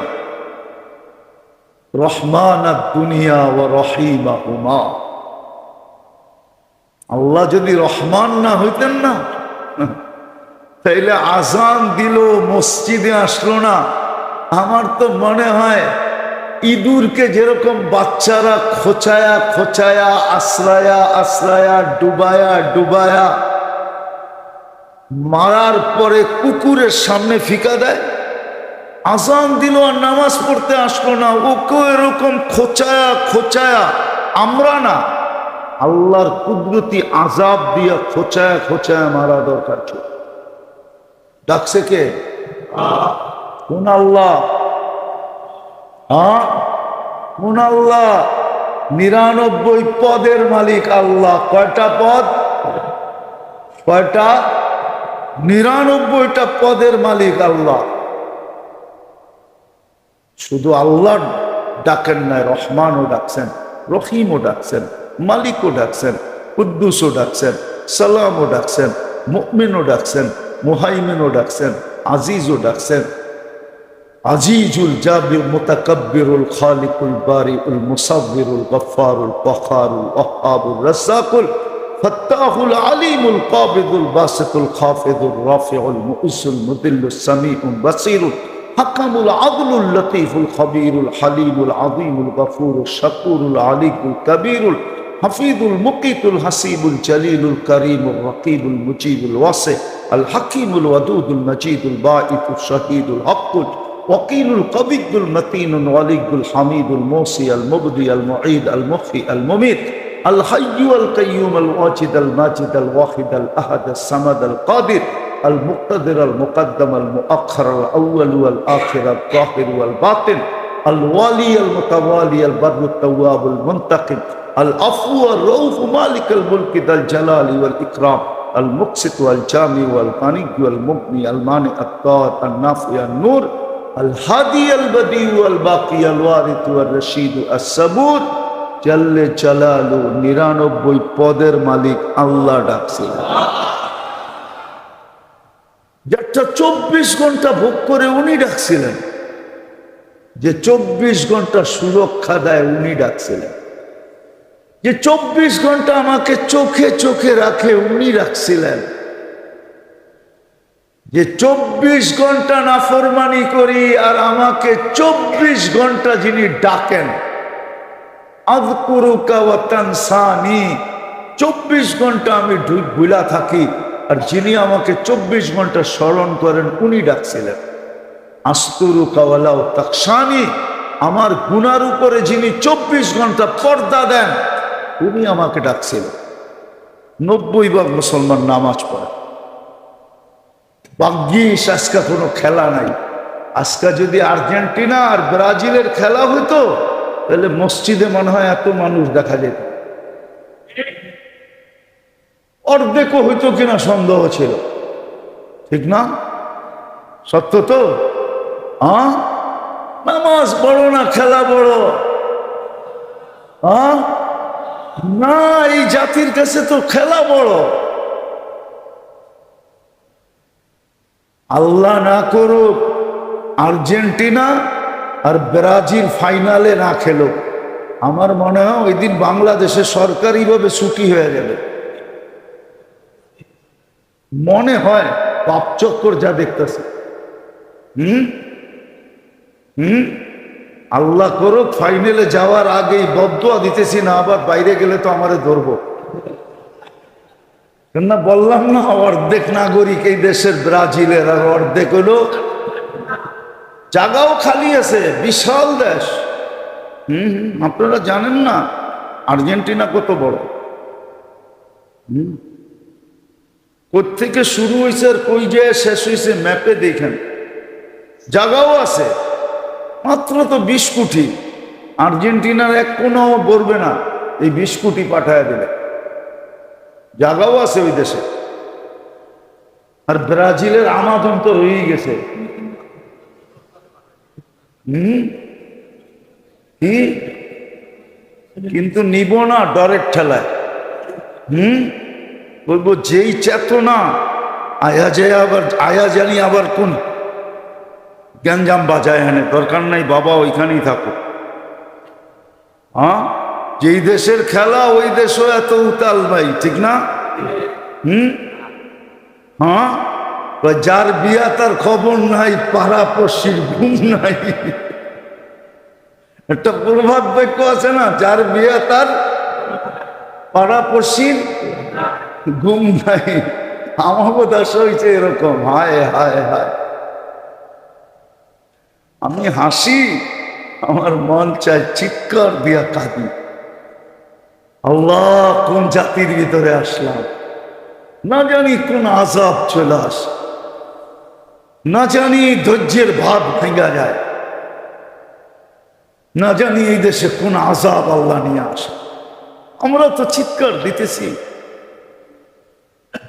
রহমান দুনিয়া ও রহিমাহুমা। আল্লাহ যদি রহমান না হইতেন না, তাইলে আজান দিল, মসজিদে আসলো না। আমার তো মনে হয় ইঁদুরকে যেরকম বাচ্চারা খোঁচায়া খোঁচায়া, আশ্রায়া আশ্রায়া, ডুবায়া ডুবায়া মারার পরে কুকুরের সামনে ফিকা দেয়, আজান দিল আর নামাজ পড়তে আসলো না, ওকেও এরকম খোঁচায়া খোঁচায়া, আমরা না, আল্লাহর কুদরতি আজাব দিয়া খোঁচায়া খোঁচায়া মারা দরকার ছিল। ডাকছে কে? কোন আল্লাহ? কোন আল্লাহ? 99 পদের মালিক আল্লাহ। কয়টা পদ? কয়টা? 99টা পদের মালিক আল্লাহ। শুধু আল্লাহ ডাকেন নাই, রহমানও ডাকছেন, রহিমও ডাকছেন, মালিকও ডাকছেন, কুদ্দুসও ডাকছেন, সালামও ডাকছেন, মুমিনও ডাকছেন, মুহাইমিনও ডাকছেন, আজিজও ডাকছেন। আজিজুল জাবির মুতাকাব্বিরুল খালিকুল বারিউল মুসাব্বিরুল গফফারুল ওয়াক্কারুল ওয়াহ্হাবুর রাজ্জাকুল ফাত্তাহুল আলিমুল কাবিদুল বাসিতুল খাফিদুর রাফিউল মুইসুল মুদিল্লুস সামিউল বাসীরুল হাকামুল আদলুল লতীফুল খবীরুল হালিমুল আযীমুল গফুরুল শাকুরুল আলিকুল কবীরুল হাফিজুল মুকিতুল হাসিবুল জলিলুল করিমুল রকিবুল মুজিবুল ওয়াসি আল হাকিমুল ওয়াদুদুল মজিদুল বাঈতুল শহীদুল হকুল ওয়াকিলুল কবিদুল মতিনুল ওয়ালিদুল হামিদুল মুসি আল মুবদি আল মুঈদ আল মুহয়ি আল মুমীত আল হাইয়্যু আল কাইয়্যুম আল ওয়াজিদ আল মাজিদ আল ওয়াহিদ আল আহাদ আল সামাদ আল কাদির আল মুক্তাদির আল মুকদ্দম আল মুআখ্খার আল আউয়াল ওয়াল আখির আল যাহির ওয়াল বাতিন আল ওয়ালি আল মুতাওয়ালি আল বাররু তাওয়াব আল মুনতাকিম আল আফু আর রউফ মালিক আল মুলক দাল জালালি ওয়াল ইকরাম আল মুকসিত ওয়াল জামি ওয়াল গানি ওয়াল মুগনি আল মানি আত তার আল নাফি আল নূর আল হাদি আল বদি ওয়াল বাকি আল ওয়ারিত ওয়াল রশিদ আস সাবুত জাল্লে জালালু 99 পদের মালিক আল্লাহ ডাকছিলেন। যেটা 24 ঘন্টা ভোগ করে উনি ডাকছিলেন, যে 24 ঘন্টা সুরক্ষা দেয় উনি ডাকছিলেন, যে 24 ঘন্টা আমাকে চোখে চোখে রাখে উনি রাখছিলেন, যে 24 ঘন্টা নাফরমানি করি আর আমাকে 24 ঘন্টা যিনি ডাকেন, আযকুরুকা ওয়া তানসানি, 24 ঘন্টা আমি ভুলা থাকি আর যিনি আমাকে 24 ঘন্টা স্মরণ করেন উনি ডাকছিলেন। আস্তুরুকা ওয়া লা তাকশানি, আমার গুনার উপরে যিনি 24 ঘন্টা পর্দা দেন উনি আমাকে ডাকছিলেন। 90 মুসলমান নামাজ পড়ে, ভাগ্যিস আজকে কোনো খেলা নাই। আজকে যদি আর্জেন্টিনা আর ব্রাজিলের খেলা হইতো তাহলে মসজিদে মনে হয় এত মানুষ দেখা যেত, অর্ধেকও হইতো কিনা সন্দেহ ছিল, ঠিক না? সত্য তো? নামাজ বড় না খেলা বড়? না, এই জাতির কাছে তো খেলা বড়। আল্লাহ না করুক আর্জেন্টিনা আর ব্রাজিল ফাইনালে না খেলো, আমার মনে হয় ওই দিন বাংলাদেশে সরকারিভাবে ছুটি হয়ে যাবে। মনে হয় পাপ চক্কর যা দেখতেছে। আল্লাহ করুক ফাইনালে যাওয়ার আগেই বদদুয়া দিতেছি, না আবার বাইরে গেলে তো আমারে ধরবো। কেননা বললাম না অর্ধেক নাগরিক এই দেশের ব্রাজিলের, আর অর্ধেক হলো জায়গাও খালি আছে, বিশাল দেশ। আপনারা জানেন না আর্জেন্টিনা কত বড়? কোত্থেকে শুরু হয়েছে আর কই যায় শেষ হয়েছে ম্যাপে দেখেন। জায়গাও আছে, মাত্র তো 20 কোটি। আর্জেন্টিনার এক কোনো বলবে না, এই 20 কোটি পাঠায় দেবে। জায়গাও আছে ওই দেশে। আর ব্রাজিলের আমাজন তো রয়েই গেছে। কি কিন্তু নিব না ডরের ঠেলায়। বলবো যেই চেতনা আয়া যায়, আবার আয়া জানি আবার কোন গ্যাঞ্জাম বাজায়, এনে দরকার নাই বাবা, ওইখানেই থাকো। যেই দেশের খেলা ওই দেশও এত উতাল ভাই, ঠিক না? যার বিয়া তার খবর নাই, পাড়াপড়শির ঘুম নাই। একটা প্রভাব বাক্য আছে না, যার বিয়া তার পাড়াপড়শির ঘুম নাই। আমাকে দাস হয়েছে এরকম। হায় হায় হায়, আমি হাসি, আমার মন চায় চিৎকার দিয়া কাঁদি। আল্লাহ, কোন জাতির ভিতরে আসলাম? না জানি কোন আযাব চলে আসে, না জানি ধৈর্যের ভাব ভেঙা যায়, না জানি এই দেশে কোন আযাব আল্লাহ নিয়ে আসে। আমরা তো চিৎকার দিতেছি,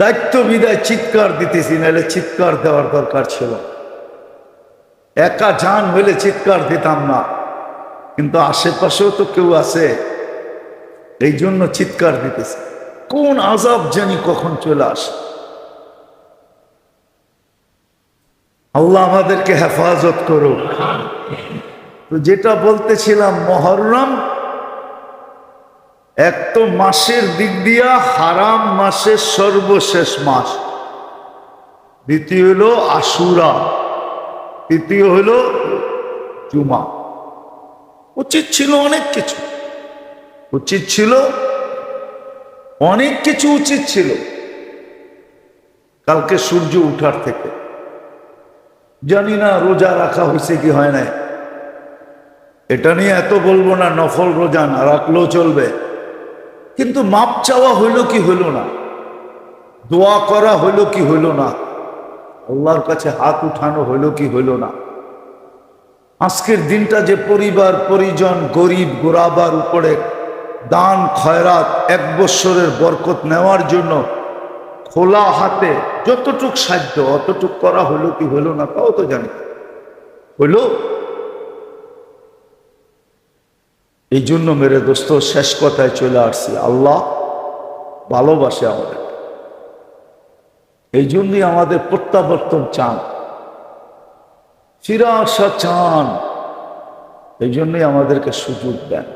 দায়িত্ব বিদায় চিৎকার দিতেছি, নাহলে চিৎকার দেওয়ার দরকার ছিল। একা জান হইলে চিৎকার দিতাম না, কিন্তু আশেপাশেও তো কেউ আছে। এই জন্য চিৎকার দিতেছে, কোন আযাব জানি কখন চলে আসে। আল্লাহ আমাদেরকে হেফাজত করুক। তো যেটা বলতেছিলাম, মুহররম এক তো মাসের দিক দিয়া হারাম মাসের সর্বশেষ মাস, দ্বিতীয় হলো আশুরা, তৃতীয় হলো জুমা। উচিত ছিল অনেক কিছু, উচিত ছিল অনেক কিছু, উচিত ছিল কালকে সূর্য উঠার থেকে। জানি না রোজা রাখা হয়েছে কি হয় নাই, এটা নিয়ে এত বলবো না, নফল রোজা না রাখলেও চলবে, কিন্তু মাপ চাওয়া হইল কি হইল না, দোয়া করা হইল কি হইল না, আল্লাহর কাছে হাত উঠানো হইল কি হইল না। আজকের দিনটা যে পরিবার পরিজন গরিব গোরাবার উপরে দান খয়রাত এক বৎসরের বরকত নেওয়ার জন্য খোলা হাতে যতটুক সাধ্য অতটুক করা হইল কি হইল না, তাও তো জানি হইল। এই জন্য মেরে দোস্ত শেষ কথায় চলে আসছি, আল্লাহ ভালোবাসে আমাদের, এই জন্যই আমাদের প্রত্যাবর্তন চান, ফিরে আসা চান, এই জন্যই আমাদেরকে সুযোগ দেন।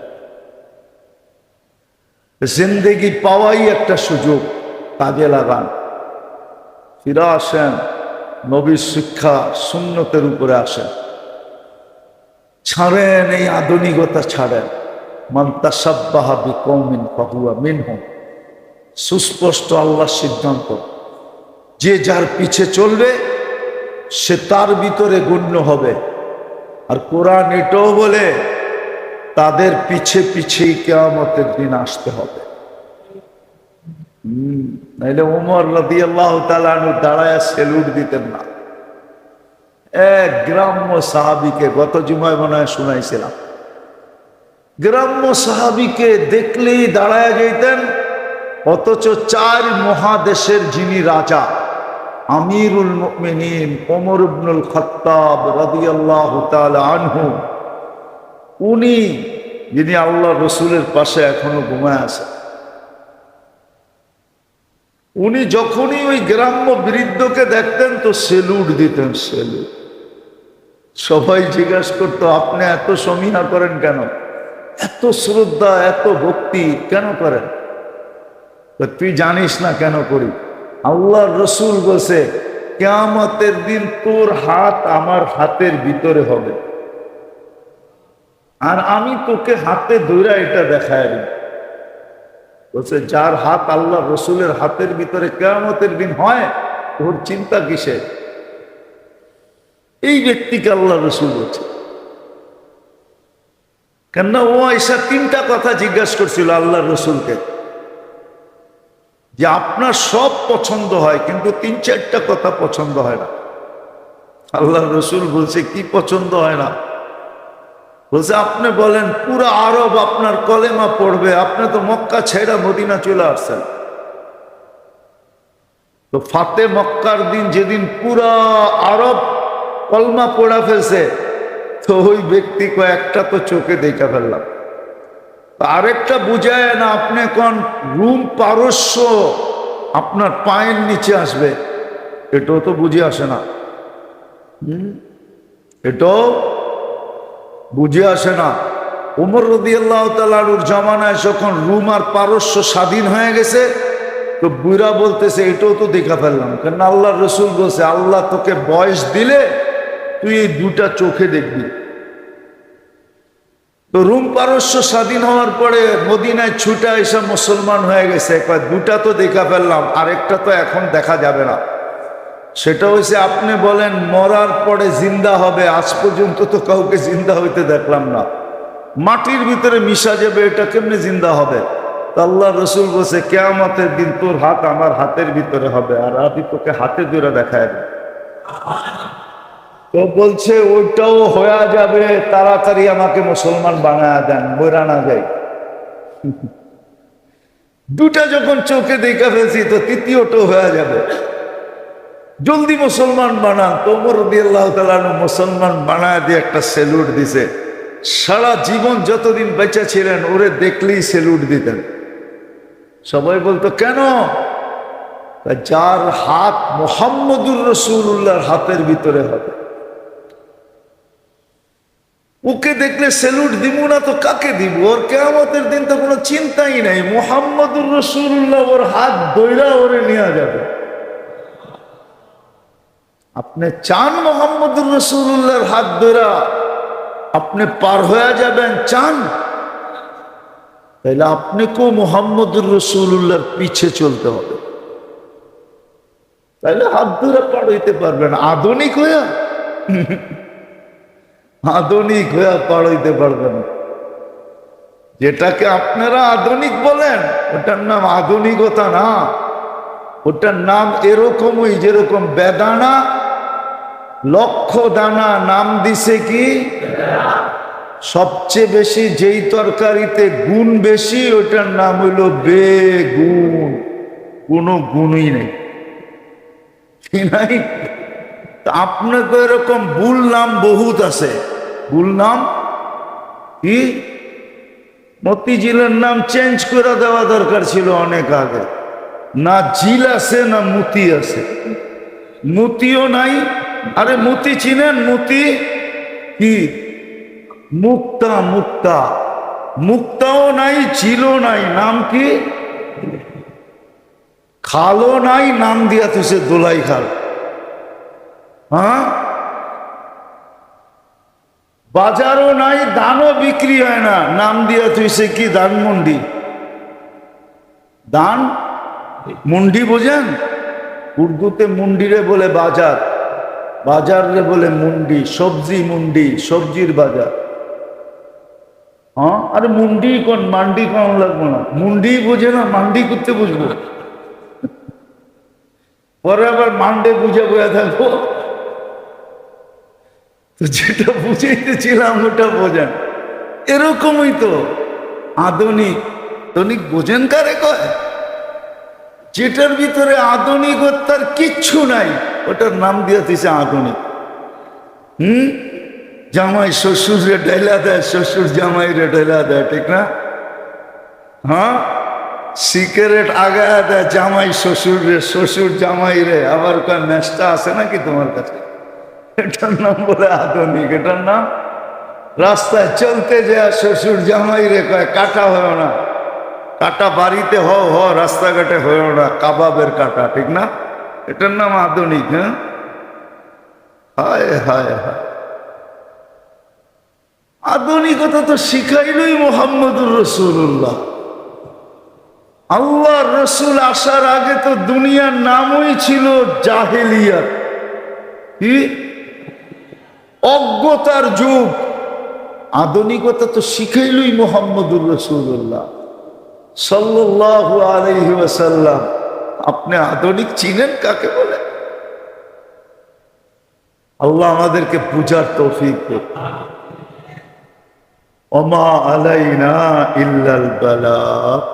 জিন্দেগি পাওয়াই একটা সুযোগ, কাজে লাগান, ফিরে আসেন, নবীর শিক্ষা সুন্নতের উপরে আসেন, ছাড়েন এই আধুনিকতা, ছাড়েন। মান তাশাব্বাহা বিকওমিন ফাহুয়া মিনহুম, সুস্পষ্ট আল্লাহর সিদ্ধান্ত, যে যার পিছে চলবে সে তার ভিতরে গণ্য হবে। আর কোরআন এটাও বলে তাদের পিছে পিছেই কিয়ামতের দিন আসতে হবে। নাইলে ওমর রাদিয়াল্লাহু তাআলা আনহু দাঁড়ায় সেলুট দিতেন না। এক গ্রাম্য সাহাবীকে গত জুমায় মনে হয় শুনাইছিলাম, গ্রাম্য সাহাবীকে দেখলেই দাঁড়ায় যাইতেন, অথচ 4 মহাদেশের যিনি রাজা আমিরুল মুমিনিন ওমর ইবনুল খাত্তাব রাদিয়াল্লাহু তাআলা আনহু, উনি যিনি আল্লাহ রসুলের পাশে এখনো ঘুমায় আছেন, উনি যখনই ওই গ্রাম্য বৃদ্ধকে দেখতেন তো সেলুট দিতেন, সেলুট। সবাই জিজ্ঞাসা করতো, আপনি এত সমীহা করেন কেন, এত শ্রদ্ধা এত ভক্তি কেন করেন? তুই জানিস না কেন করি? আল্লাহর রসুল বলছে কিয়ামতের দিন তোর হাত আমার হাতের ভিতরে হবে, আর আমি তোকে হাতে ধরে এটা দেখায় দিই। বলছে যার হাত আল্লাহ রসুলের হাতের ভিতরে কিয়ামতের দিন হয়, ওর চিন্তা কিসের? এই ব্যক্তিকে আল্লাহ রসুল বলছে। কেননা ও এসা 3টা কথা জিজ্ঞাসা করছিল আল্লাহ রসুলকে, যে আপনার সব পছন্দ হয় কিন্তু 3-4টা কথা পছন্দ হয় না। আল্লাহ রসুল বলছে কি পছন্দ হয় না? বলছে আপনি বলেন পুরো আরব আপনার কলেমা পড়বে, আপনি তো মক্কা ছেড়া মদিনা চলে আসছেন, তো ফাতে মক্কার দিন যেদিন পুরা আরব কলমা পড়া ফেলছে, তো ওই ব্যক্তি কয়েকটা তো চোখে দেখা ফেললাম, আরেকটা বুঝায় না আপনি কোন রুম পারস্য আপনার পায়ের নিচে আসবে, এটাও তো বুঝে আসে না। এটাও বুঝে আসে না। ওমর রাদিয়াল্লাহু তাআলার জামানায় যখন রুম আর পারস্য স্বাধীন হয়ে গেছে, তো বুড়া বলতেছে এটাও তো দেখা ফেললাম, কারণ আল্লাহ রসুল বলছে আল্লাহ তোকে বয়স দিলে তুই এই 2টা চোখে দেখবি। তো রুম পারস্য স্বাধীন হওয়ার পরে মদিনায় ছুটা এসে মুসলমান হয়ে গেছে, 2টা তো দেখা ফেললাম, আরেকটা তো এখন দেখা যাবে না। সেটা হয়েছে আপনি বলেন মরার পরে জিন্দা হবে, আজ পর্যন্ত তো কাউকে জিন্দা হইতে দেখলাম না, মাটির ভিতরে মিশা যাবে, এটা কেমনে জিন্দা হবে? আল্লাহ রসুল বলছে কিয়ামতের দিন তোর হাত আমার হাতের ভিতরে হবে, আর আমি তোকে হাতে ধরে দেখায় দেব। তো বলছে ওইটাও হয়ে যাবে, তাড়াতাড়ি আমাকে মুসলমান বানায় দেন, বইরা না যাই। 2টা যখন চোখে দেখা ফেলছি, তো 3য়টাও হয়ে যাবে, জলদি মুসলমান বানান। তো ওমর রাদিয়াল্লাহু তাআলা মুসলমান বানায় দিয়ে একটা সেলুট দিছে। সারা জীবন যতদিন বেঁচে ছিলেন ওরে দেখলেই সেলুট দিতেন। সবাই বলতো কেন? যার হাত মুহাম্মদুর রাসূলুল্লাহর হাতের ভিতরে হবে, ওকে দেখলে স্যালুট দিব না তো কাকে দিব? ওর কিয়ামতের দিন তো কোনো চিন্তাই নাই, মুহাম্মদুর রাসূলুল্লাহ ওর হাত ধইরা ওরে নিয়ে যাবে। আপনি চান মুহাম্মদুর রাসূলুল্লাহর হাত ধইরা আপনি পার হয়ে যাবেন, চান? তাইলে আপনাকেও মুহাম্মদুর রাসূলুল্লাহর পিছে চলতে হবে, তাইলে হাত ধরে পার হইতে পারবেন। আধুনিক হইয়া আধুনিক হইয়া পার হইতে পারবেন। যেটাকে আপনারা আধুনিক বলেন ওটার নাম আধুনিকতা না, ওটার নাম এরকমই যেরকম বেদানা লক্ষ দানা নাম দিছে কি? সবচেয়ে বেশি যেই তরকারিতে গুণ বেশি ওটার নাম হইল বেগুন, কোনো গুণই নেই, নাই? আপনাকে এরকম ভুল নাম বহুত আছে। ভুল নাম কি? মতিঝিলের নাম চেঞ্জ করে দেওয়া দরকার ছিল অনেক আগে। না ঝিল আছে না মতি আছে, মতিও নাই। আরে মতি চিনেন? মতি কি? মুক্তা, মুক্তা, মুক্তাও নাই, ঝিলও নাই, নাম কি? খালও নাই, নাম দিয়া তুসে দোলাই খাল। হ্যাঁ, বাজারও নাই, ধানও বিক্রি হয় না, নাম দিয়া তুইছে কি? ধানমন্ডি। ধান মুন্ডি বোঝেন? উর্দুতে মুন্ডিরে বলে বাজার, বাজার রে বলে মুন্ডি। সবজি মুন্ডি, সবজির বাজার। হ্যাঁ, আরে মুন্ডি কোন, মান্ডি কোন লাগবো না। মুন্ডি বোঝে না, মান্ডি করতে বুঝবো, পরে আবার মান্ডে বুঝে বয়ে থাকবো। তো যেটা বুঝাইতেছিলাম ওটা বোঝেন। এরকমই তো আধুনিক। আধুনিক বোঝেন কারে কয়? যেটার ভিতরে আধুনিকতার কিচ্ছু নাই ওটার নাম দিয়ে দিছে আধুনিক। জামাই শ্বশুর রে ঢেলা দেয়, শ্বশুর জামাই রে ঢেলা দেয়, ঠিক না? হ্যাঁ, সিগারেট আগায়া দেয় জামাই শ্বশুর রে, শ্বশুর জামাই রে। আবার কয় ম্যাচটা আছে নাকি তোমার কাছে? এটার নাম বলে আধুনিক। এটার নাম রাস্তায় চলতে যায় শ্বশুর জামাই রে কয় কাটা হয় না, কাটা বাড়িতে হ, রাস্তাঘাটে হয় না, কাবাবের কাটা, ঠিক না? এটার নাম আধুনিক। হ্যাঁ, হায় হায় হায়, আধুনিকতা তো শিখাইলই মুহাম্মদুর রাসূলুল্লাহ। আল্লাহর রসুল আসার আগে তো দুনিয়ার নামই ছিল জাহেলিয়াত, কি? অজ্ঞতার যুগ। আধুনিকতা তো শিখাইলই মুহাম্মদুর রাসূলুল্লাহ সাল্লাল্লাহু আলাইহি ওয়াসাল্লাম। আপনি আধুনিক চিনেন কাকে বলে? আল্লাহ আমাদেরকে বুঝার তৌফিক দেন। ওমা আলাইনা ইল্লাল বালাগ।